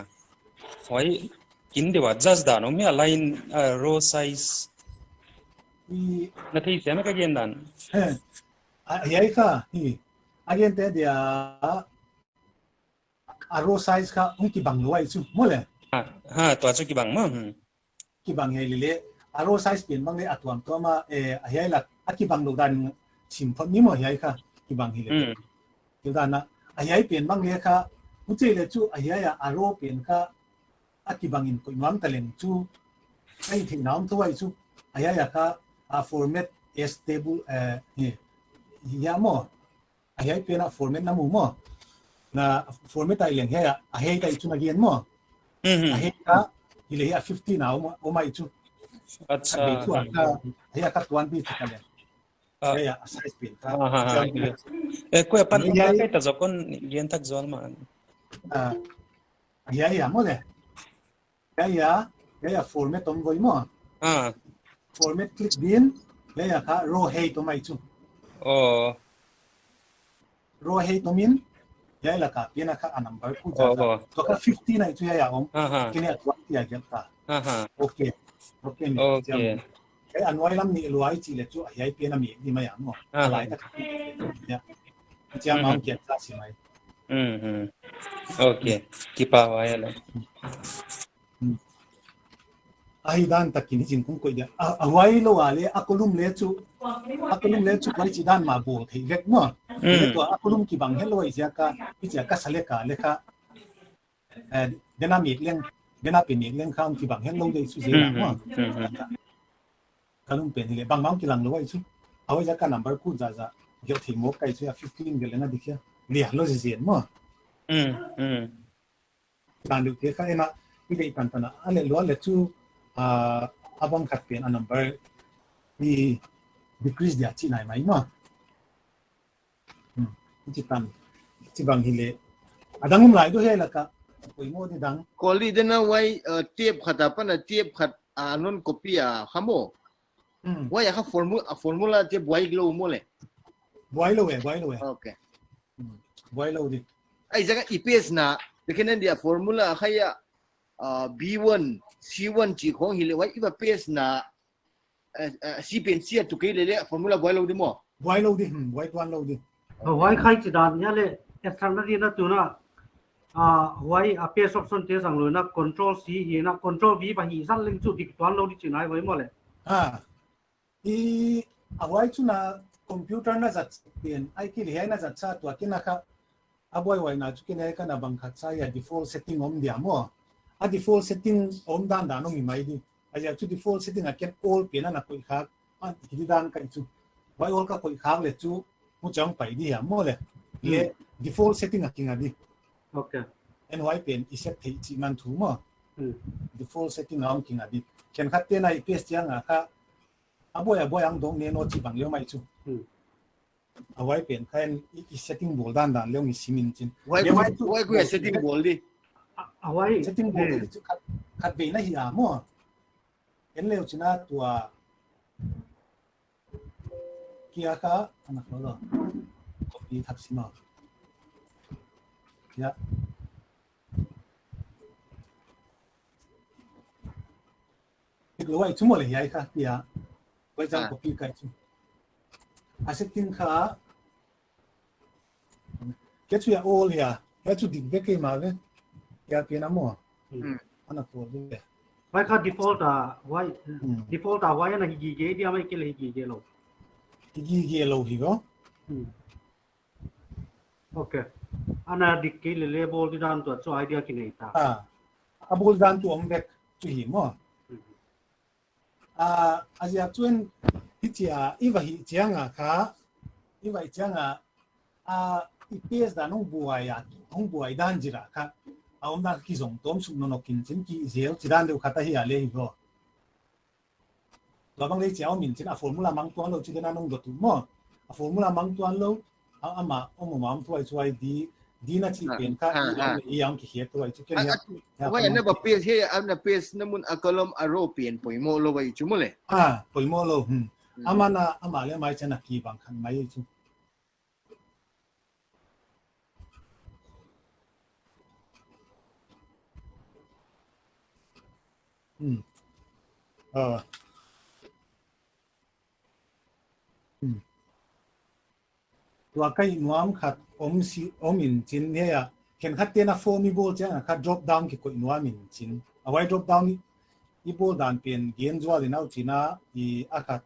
why in the just done me align row size na thi se na ka gen dan ai ka hi again te dia row size ka ki bang lo ai chu mo le to chu ki bang ma ki bang he le row size pin bang le atwam to ma ai la ki bang lo dan chim phon ni mo ai ka ki bang hi le ki dan na ai pin bang le ka mu che le chu ai row pin ka aki bangin ko imam talen chu ai thi naam thoi chu aya ka format s table ya mo aya pena format namu mo na format ai leng ya ai tai chu na gen mo ai ka ile ya 50 na o mai chu acha aya ka 1 bit ka le ya size pin ka ko pan kai ta zokon gen tak zol ma aya mo le ya format tom voi mo format click din ya ka row hay to mai chu row hay to min ya la ka pina ka number ku ja to ka 50 na chu ya om kini atwa ya ta okay cái anh nói lắm ni luai chỉ là chỗ ai pina mi đi mà mo lại ta ya chang ngom kiet sa si mai Okay, kipa waya la. Ai dan takin jin kung ko dia awai lo wale akolum le chu wai chi dan ma bo thei vek mo le to akolum ki bang hello ai ka i ka sale ka le kha dynamic leng dena pin leng kham ki bang hello dei su je la mo kalum pen le bang bang ki lang lo ai chu awai ja ka number ku za za gyo thei mo kai chu 15 gel na dikhya le lo je zen mo dan lu ke kha ena i dei tan tan ale lo le chu abang khat pen a number i decrease dia chi nai mai ma chi tan chi bang hi le adang lai do he la ka poi mo di dang koli dena wai tiep khata pa na tiep khat anon copy a khamo wai ha formula tiep wai lo mo le boy lo we okay boy lo di ai jaga EPS na dekenen dia formula khaya B1 C1 chi khong hi le wai iba PS na C pen C tu ke le formula boy lo di mo boy tuan lo di why khai chi dan nya le external na tu na why apes option te sang lo na control C hi na control V ba hi san leng chu dik tuan lo di chi nai wai mo le i awai chu na computer na zat pen ai ki le na zat cha tu akina kha aboy wai na chu kine ka na bang khat sa ya default setting om dia mo a default setting om dan da no mi mai di aja chu default setting a ken all pen na koi kha an hi dan ka chu wai all ka koi kha le chu mu chang pai di ya mo le le default setting a kinga di okay en wai pen i set thei chi man thu mo default setting am kinga di ken khat te na i paste yang a kha aboy ang dong ne no chi bang le mai chu awai pen khain i setting bol dan leo ni simin chin wai ku setting bol di awai setting bol di chu khat ve na hi a mo en leo china tua kia kha anak lo copy thak sima ya lo wai chu mo le yai kha kia wai jang copy kai chu a setting kha get you all here get you dig back ma ve ya pena mo ana ko de why kha default why default why na hi ge dia mai ke le hi ge lo gi lo hi go okay ana dik ke le label di dan to so idea ki nei ta abul dan tu om back chu hi mo asia tuen hitia iwa hi chianga kha iwa chianga IPS da nong buai dan jira kha om da ki zong tom su no kin chin ki zel chidan de khata hi ale hi go lo bang le chiao min chin a formula mang tuan lo chi na nong do tu mo a formula mang tuan lo ama om mam tuai chuai di na chi pen kha i yang ki he tuai chu ken ya wai na ba PS he na PS na mun akolom aro pen poi mo lo wai chu mo le poi mo lo ama le mai chana ki bang khan mai chuตัวใกล้น้อมขัดอมอินจินเนี่ยเห็นขัดเตนะโฟมีโบจ้ะขัด drop down กี่คนน้อมอินจินเอาไว้ drop down อีโบดันเป็นเกณฑ์จัวเลยนะจีน่าอีอาคัด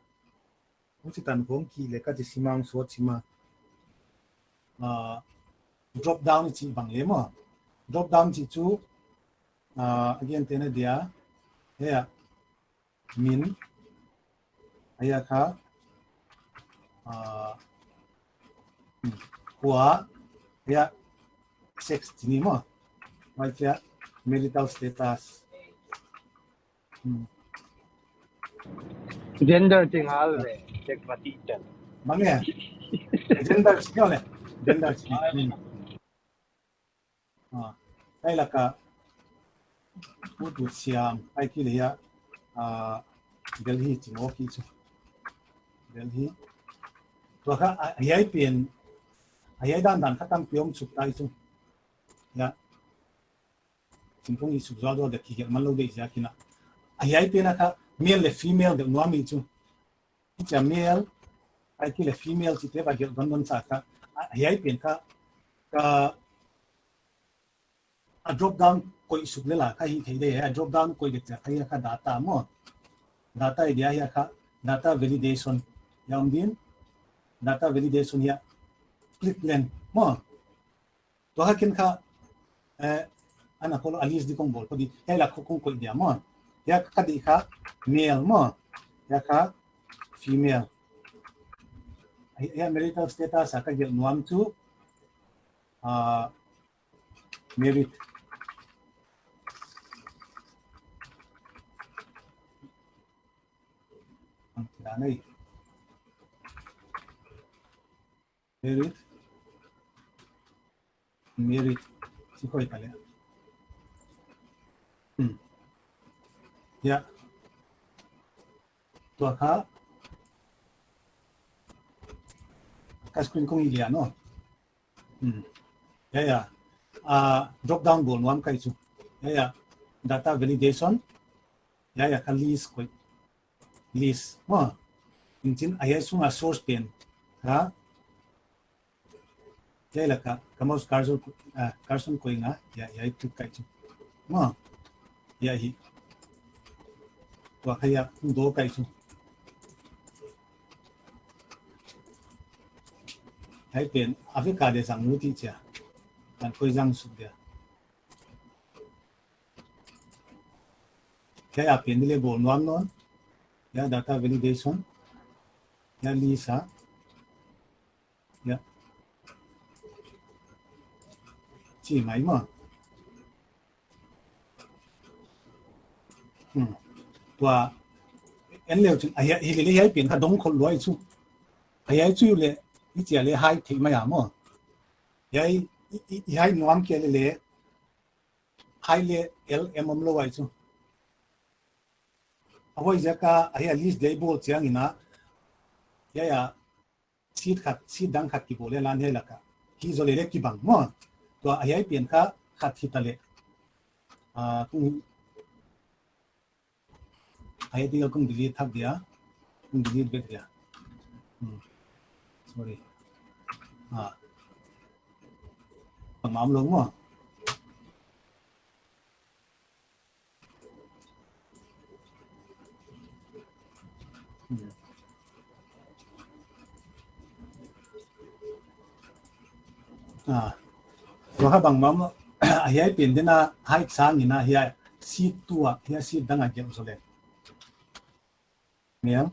ผู้ที่ตันผมกี่เลยก็จะสิมังสวดสิมาdrop down จีบางเลยมั้ง drop down จีจูagain เตนะเดียเนี่ยมินอายะค่ะหัวya sex ini mah macam marital status gender tinggal le cek mati jan mana gender skill le gender skill đây là cả một buổi sáng ai kia ya Delhi chỉ ngó kia chứ Delhi rồi cả ai biển ai dan khatam piom chuk tai chu ya simpong isu zo de ki man lo de ja kina ai pe na kha male le female de no mi chu cha male ai ki le female chi te ba ge don sa kha ai pe kha ka drop down koi suk le la kha hi thei de drop down koi de cha khai kha data mo data idea ya kha data validation yam din data validation ya click len mo to ha kin kha ana ko alis di kong bol ko di ya la kong koi dia mo ya ka di kha male mo ya kha female ya marital status ka je nuam chu merit này merit chỉ coi cái này ya tua khá cái screen không ý no ya drop down goal nuam kai chu ya data validation ya ka list coi list mo inchin ayai sunga source pen ha jela ka kamos carson koi nga ya tu kai chu mo ya hi wa khaya do kai chu hai pen africa de sang mu ti cha kan koi jang su dia ya pen le bo nuam non ya data validation ya lisa ya chỉ máy mà và anh liệu chừng ai hi lấy hai biển khá đông khôn lối chú ai chú lệ ít chỉ lấy hai thì mà mà ai hai nuam kia lệ hai lệ LMM lối chú avoid giờ cả ai at least day ball chiang ina ya seat dang khat ki bole lan he la ka ki zo le ki bang mo to ai pian kha khat hi tale tung ai ti kong delete thak dia kong delete back dia sorry bằng máu lớn mà rồi các bằng máu ai biển đến na hai sáng thì na hiai seat tua hiai seat đang ở kiếm số lên miếng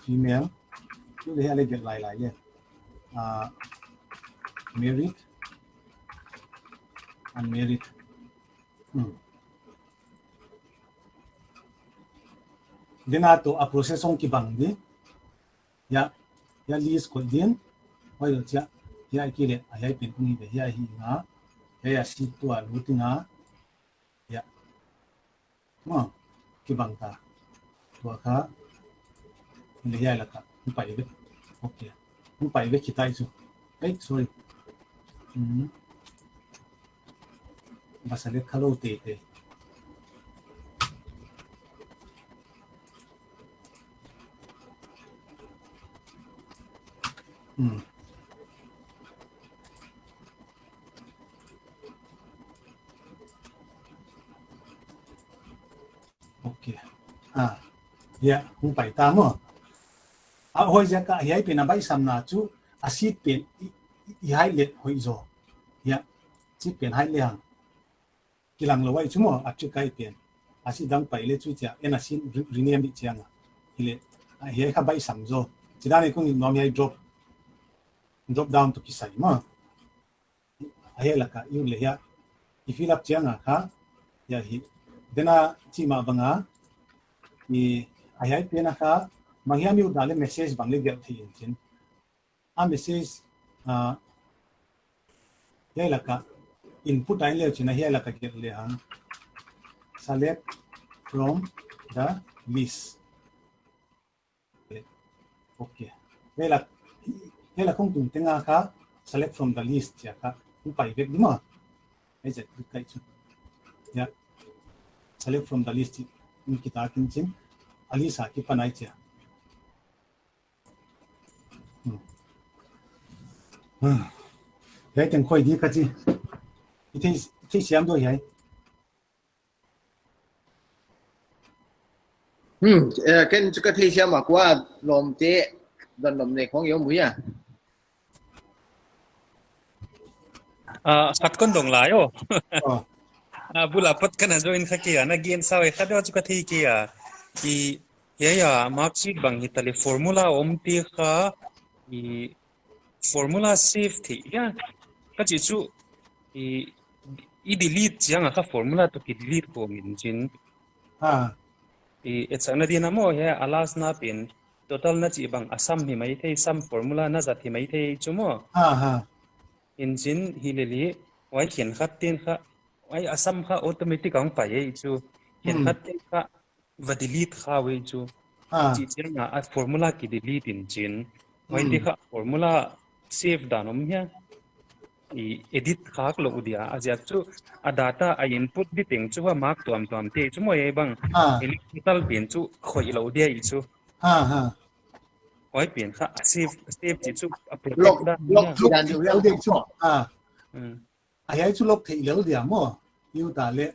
female chúng ta lấy việc lại nhé merit unmerit din ato a prosesong kibang di ya list ko din oy ya kile ayay pin kung ide ya hi nga ya situ a luti nga ya mo kibang ta to ka hindi ya la ka pai be okay pai be kita isu sorry masalit khalo te okay ya không phải ta mà hồi giờ cả ấy bên nào sam na chú acid bên hai liệt hồi rồi ya chỉ bên hai liệt cái lăng lâu vậy chú mà chú cái bên acid đang phải liệt chú chả en acid rename bị chăng cái liệt ấy các bay sam rồi chỉ đang này cũng nói hay drop down to kisai mà ấy là cả yêu lệ ya if up chăng ya hi dena chỉ mà bằng ni ai pe na kha mangyam yu dale message bangle gel thi in message ye la ka input ai le china he la ka gel le han select from the list okay ye la không tung tenga kha select from the list ya ka ku pai vek di ma ai je kai chu ya select from the list kita kinchin alisa ki panai cha cái tiếng khôi đi cái gì thì xem đôi hay cái cái thi xem mà qua lồng chế đòn lồng này không yếu mũi à khát con đồng lái ô bula pot kana join khakia na gen sawe khado chu ka thi kia ki ya marksheet bang hitale formula omti kha i formula save thi ya ka chi chu i delete yang kha formula to ki delete ko min chin it's another na mo ya alas na pin total na chi bang asam hi mai thei sam formula na za thi mai thei chu mo in chin hi le li wai khian khat tin kha wai asam kha automatic ang pa ye chu khian khat tin kha va delete kha we chu chi chir na a formula ki delete in chin wai ti kha formula save danom ya I edit khak lo udia azia chu a data a input di teng chu wa mark tuam te chu mo ye bang electrical pin chu khoi lo dia I chu oi pin kha save chi chu a protect da lok thì đàn điều lâu đi chu ai ai chu lok thì lâu đi mo yêu ta le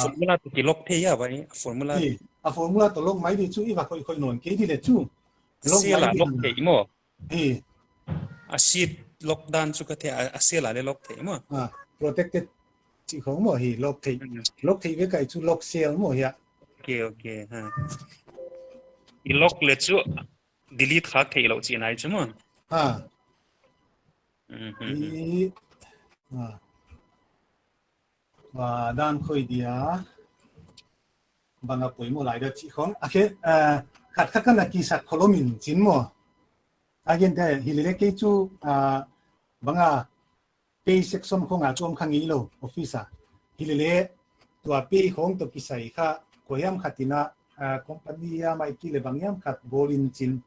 formula to ki lok the ya bai formula to lok mai di chu I va khoi non ke di le chu lok mai lok the mo a sheet lockdown chu ka the a sela le lock the mo protected chỉ không mo hi lock thì với cái chu lock sale mo ya okay ha I lock le chu delete khak the lo chi nai chu mo và đan khơi dia bằng apoi mo lại được chỉ không cái khát cái là kỳ sát kholomin chín mo again đây hi le ke chu banga pay section khong a chom khangi lo office a hi le tua pay khong to kisai kha koyam khatina company ya mai ki le bangyam khat bolin chin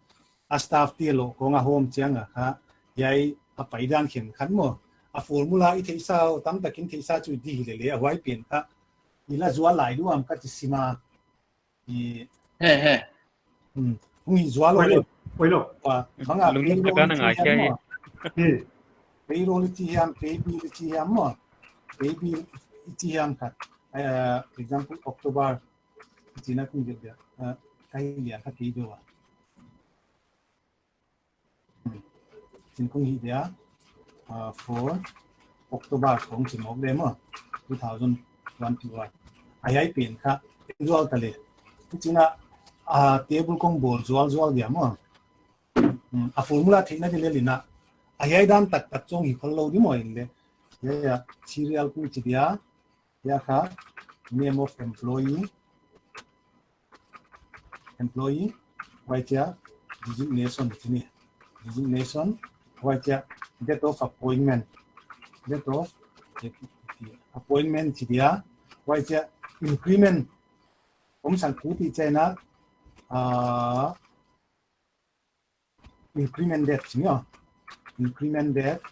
a staff ti lo khong a home changa kha yai a paidan khen khan mo a formula I thei sao tam takin thei sa chu di hi le a wai pen kha ila zuwa lai duam ka ti sima he hung zuwa lo oi lo banga lung ka na nga kya payroll ti hiam paybill ti hiam mo paybill ti hiam khat example october tina kum de kai lia kha ti do tin kum hi dia for october khong chin ok de mo 2021 ai pin kha result ta le tina table kong bol zual dia mo a formula thina de le lina ai dan tak chong hi khol lo di mo in le ya serial ku chi dia ya kha name of employee wai cha designation wai cha date of appointment chi dia wai cha increment om san ku ti chena increment date chi yo increment date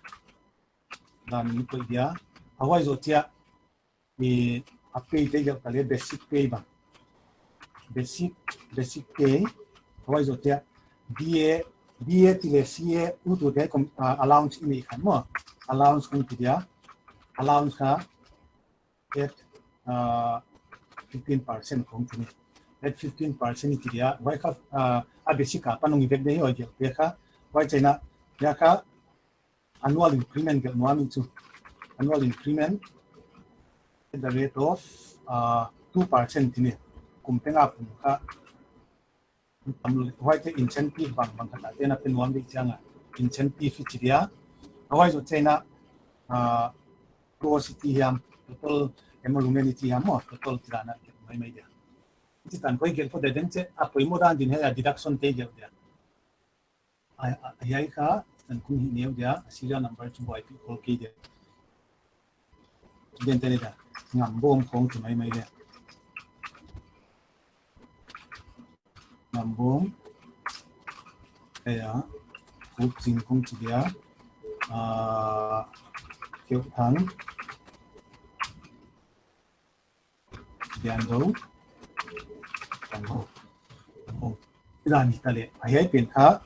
dan ni ko dia awai zo tia ni pay te ja kale basic pay ba basic pay awai zo tia ba ti le ca u tu de allowance ni khan mo allowance kun ti dia allowance ka at 15% kong ti ni at 15% ti dia wai ka a basic ka panong event de ho je pe kha wai chena ya kha annual increment ke nuami chu annual increment at the rate of 2% tini kumpenga pum kha wai te incentive bang kha te na pen nuam de changa incentive chi dia wai zo chena city yam total emolumenity yam mo total tirana mai dia ti tan koi gel ko de den che apoi mo dan din he deduction te gel dia ai kha dan kum hi neu dia serial number chu boy pi ko ki dia den te da ngam bom khong chu mai dia ngam bom ya ku jing khong chi dia kêu thắng dian đâu bây giờ mình ta lệ ai tiền khá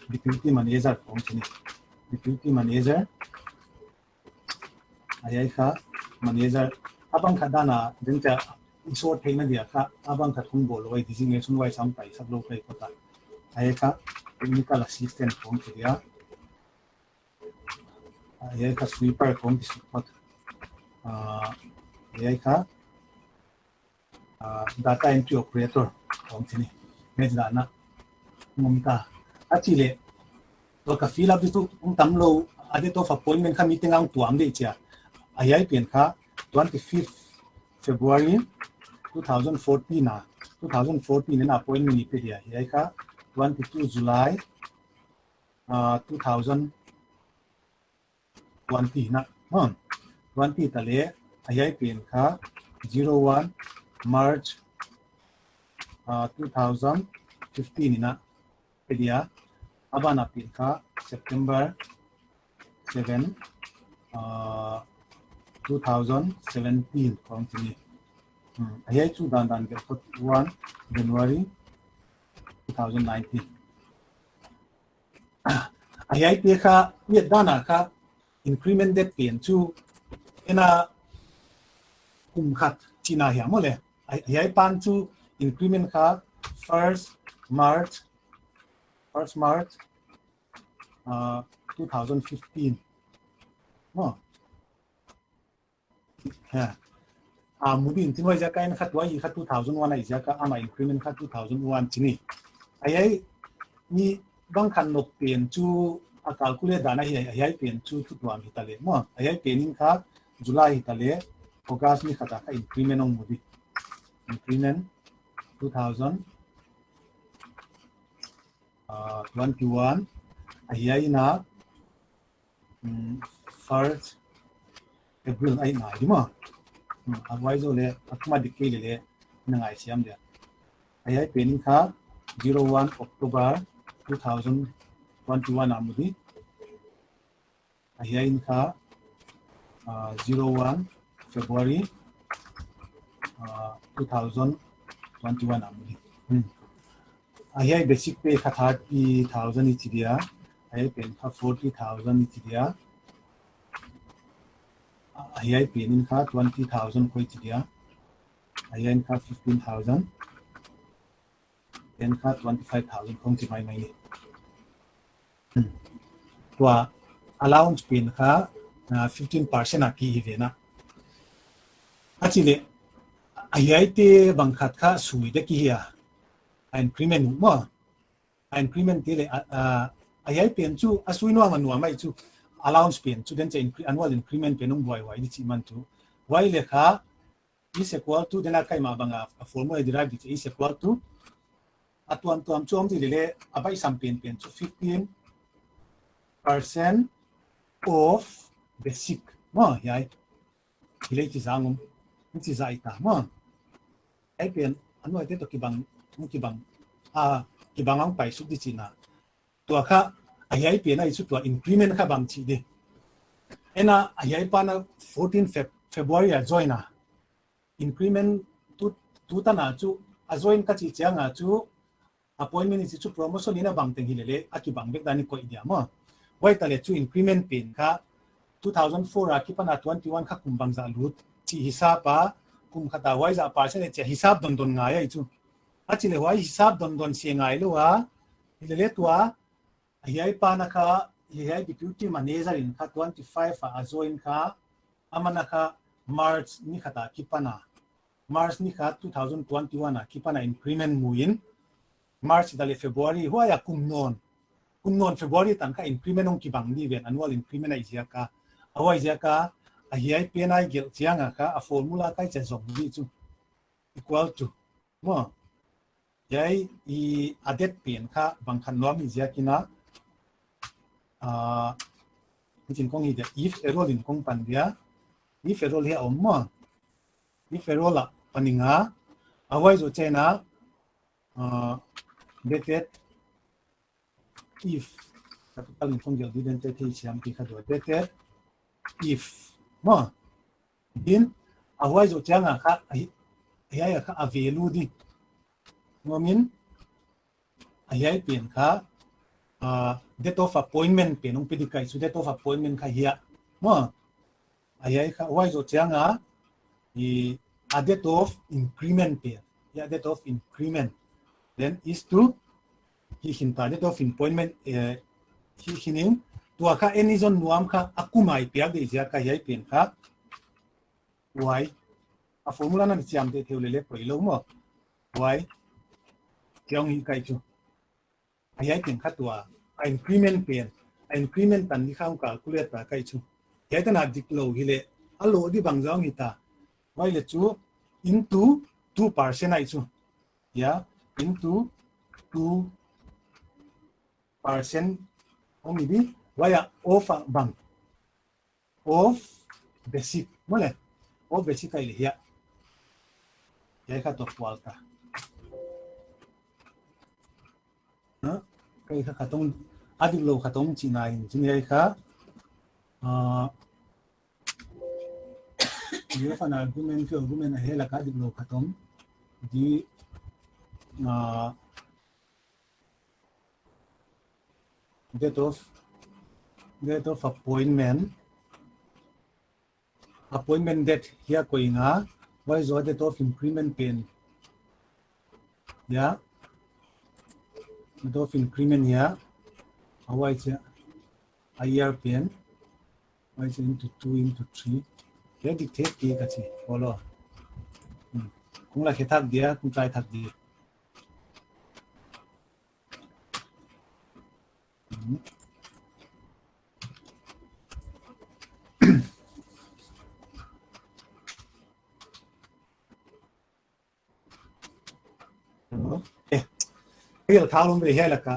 deputy manager không chứ deputy manager ayai kha manager abang kha dana dengcha isot theina dia kha abang kha thung bol wai designation wai sam pai sab lo kai kota ayai kha technical assistant kong dia ayai kha sweeper kong di support ayai kha data entry operator kong sini mes dana ngomta achile to ka fill up tu tam lo ade to appointment kha meeting ang tuam de cha ayai pen kha 25th February 2014 na 2014 na appointment ni pe dia ayai kha 22 July 2020 na 20 tale ayai pen kha 01 March 2015 na pe dia abana pen kha September 7 2017 kong sini ayai chu dan ke 1 January 2019 ayai pe kha yet dana kha increment det pen chu ena kum khat china ya mo le ayai pan chu increment kha 1st March 2015 no moving tin wai ja kain khat wai kha 2001 ai ja ka ama increment kha 2001 chini ayai ni bang khan nok pen chu a calculate dana hi ayai pen chu thu tuam hi tale mo ayai penin kha July hi tale August ni khata kha increment ong mudi increment 2021 ayai na 1st April ai na di mo awai zo le akma dikki le nangai siam dia ayai penin kha 01 October 2021 amudi ayai kha 01 February 2021 amudi ayai basic pay kha 30,000 ichi dia ayai pen kha 40,000 ichi dia ayai penin kha 20,000 koi chi dia ayai kha 15,000 pen kha 25,000 kong chi mai mai ni tua allowance pen kha 15% aki ve na achile ayai te bangkhat kha sui de ki ya increment mo increment te le ayai pen chu asui no ang nuwa mai chu allowance pen chu den che annual increment pen ong boy wai di chi man chu wai le kha is equal to dena kai ma banga formula derived is equal to atuan tuam chu om di le abai sam pen chu 15% of basic mo yai ile chi zangum chi zai ta mo ai pen annual te to ki bang kibang ang pai su di china tua kha ayai pe na isu tua increment kha bang chi de ena ayai pa na 14 February a join na increment tu ta na chu a join ka chi changa chu appointment is chu promotion ina bang teng hilele aki bang bek dani ko idia mo wai ta le chu increment pen kha 2004 a ki pa na 21 kha kumbang za lut chi hisab pa kum khata wai za percent che hisab don nga ya chu achile wai hisab don se ngai lo wa hilele tua ayai pa na kha ayai deputy manager in kha 25 a join kha amana kha March ni khata kipana March ni kha 2021 a kipana increment muin March dale February huwa ya kumnon February tan kha increment ong kibang ni ven annual increment ai sia ka awai sia ka ayai pe nai gel chianga kha a formula kai che zong ni chu equal to mo yai I adet pen kha bang khan nom hi sia kina jin kong hi de if error in kong pan dia if error hi om mo if error la paninga awai zo chena dated if capital in kong gel didn't take siam pi kha do dated if mo din awai zo changa kha ayai kha a value di ngomin ayai pen kha date of appointment pen ong pedikai su date of appointment kha hiya mo ayai kha wai zo changa I a date of increment pen ya date of increment then is to hi hin ta date of employment hi hining tua kha any zon nuam kha akumai piak de ja ka yai pen kha y a formula na chiam te theule le poi lo mo y kyong hi kai chu ayai pen kha tua a increment pen a increment tan ni khang calculate ta kai chu yai ta na dik lo hi le a lo di bang jang hi ta y le chu into 2% ai chu ya into 2% only bi waya of bang of basic mole of basic ai le ya ya ka to kwal ta ha kai ka khatong adi lo khatong chi na in chi ai kha dia fan argument ke argument hai la ka adi lo khatong di date of appointment date here koi nga why is date of increment pen ya date of increment here how is it a year pen why is into 2 into 3 here dictate ki ka chi follow kung la khethak dia kung tai thak dia gel khao lum be he la ka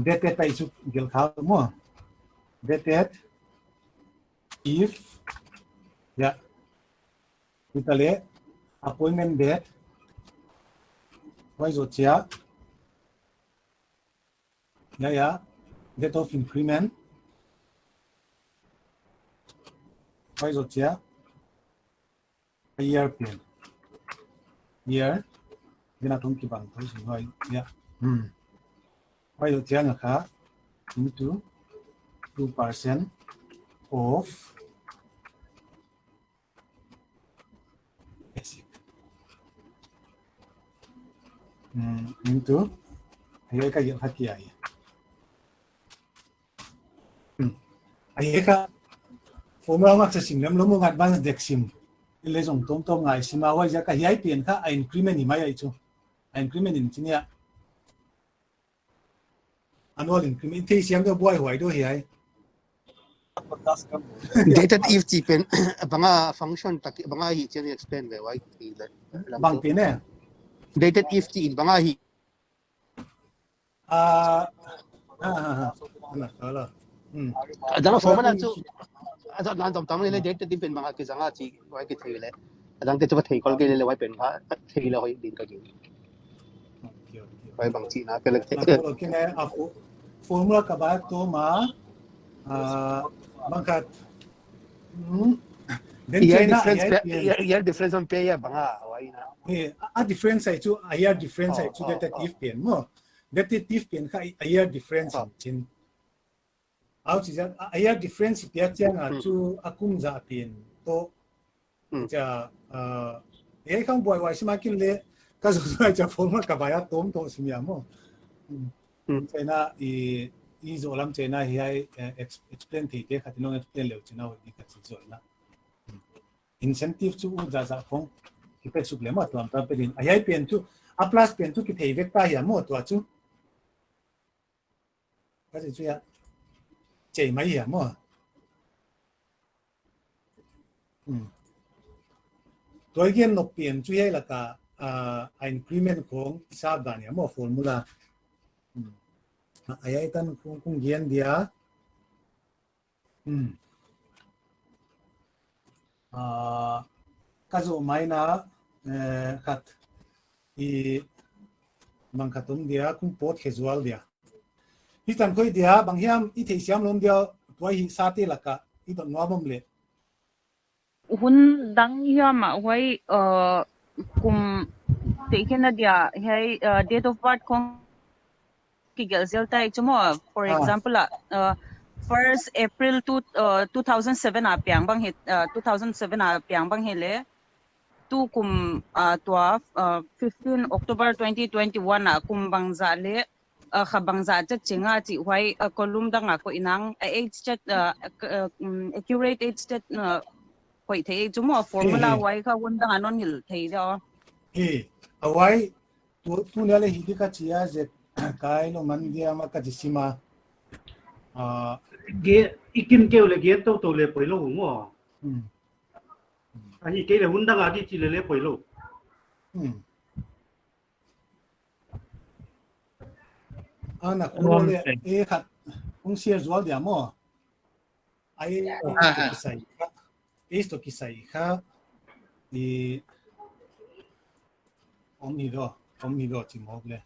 date tai su gel khao mo date if ya itale appointment date why zo chia ya date of increment why zo chia a year plan year dina tum ki bang thoi si hoi ya why zo chia nga kha into 2% of basic into ayai ka yel hati ai ayai ka formula mak sa singlam lo mo advance dexim ile jong tom tom ngai sima wai ja ka yai pian kha a increment ni mai ai chu a increment in chinia annual increment thei siam do boy hoi do hi ai dated if chi pen banga function tak banga hi chen explain ve wai ti la bang pe ne dated if chi banga hi ala adang formula chu ada nan tom tam le dated if pen banga ki janga chi wai ki thei le adang te chu thei kol ke le wai pen ha thei le hoi din ka ji wai bang chi na ke le okay ne apo formula ka ba to ma bangkat then year difference on pay ya banga wai na a difference ai chu a year difference ai chu datative pen mo datative pen kha a year difference chin out is a year difference pia chang a chu akum za pen to cha ei khang boy wai sima kin le ka zo cha formula ka ba ya tom to simya mo chena i zo lam chena hi ai explain thi te khatinong explain le chena ho ni ka chi zo na incentive chu za za khong ki pe suk le ma tuam ta pe din ai pen chu a plus pen chu ki thei vek ta ya mo to chu ka chi chu ya chei mai ya mo toy gen no pen chu ye la ka increment khong hisab dan ya mo formula ayai tan kung gian dia kazo mai na khat I mang khatum dia kung pot casual dia hi tan khoi dia bang hiam I thei siam lom dia toi hi sa te laka I don nawam le hun dang hiam ma wai kum te kena dia hai date of birth kong ki gel zel tai chumo for example 1st April 2007 piang bang hit 2007 piang bang hele tu kum tua 15 October 2021 kum bang za le khabang za cha chinga chi wai kolum danga ko inang age chat accurate age chat koi the chumo formula wai kha won danga non hil thei da awai tu ne le hidika chia je kai lo mandia ma ka jisima ge ikin ke le ge to le poilo mo ahi ke le hundang agi chi le poilo ana kulo le e khat ung sia zual dia mo ai kisai esto kisai ha di omnigo chi mo le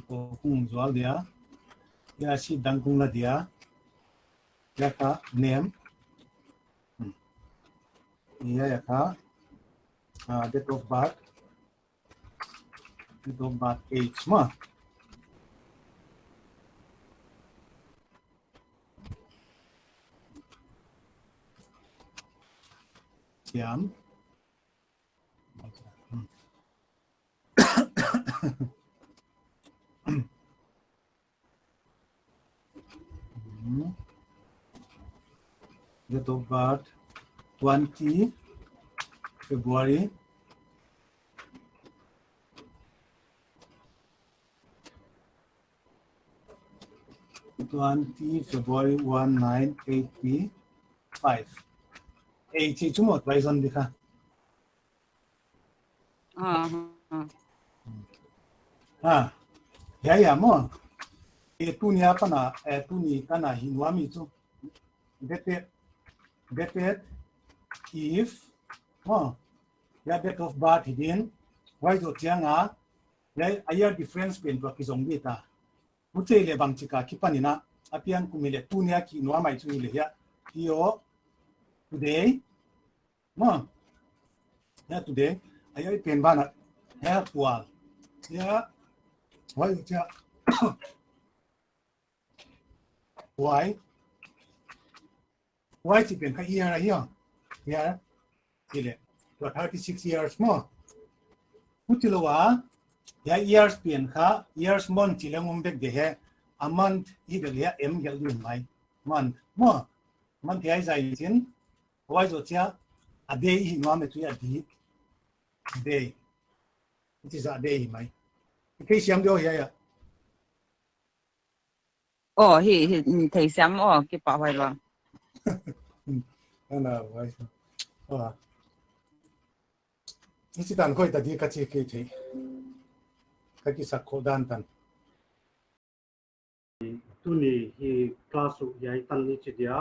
ko kung zual dia ya si dangkung la dia ya ka name ya ka date of birth age ma Siam date of birth 20 February 1985 age chumot baison dikha ya mo e tu ni apa na tu ni kana hinwami chu date if ya date of birth hidin why do tianga ya aya difference pen to kizong bita uche le bang chika kipanina apian kumile tu ni ki no mai chu le ya yo today ya today aya pen bana ya kwal ya why cha why chi pen ka year here ya ile to 36 years more utilowa ya years pen kha years month chilangum bek de he a month idel ya em gel du mai month ya zai tin why zo cha a day hi no me tu ya di day it is a day mai ke siam do ya hi thei siam ki pa wai lo ana wai isi tan khoi ta di ka chi ke thei ka ki sak kho dan tan tu ni hi class yai tan ni chi dia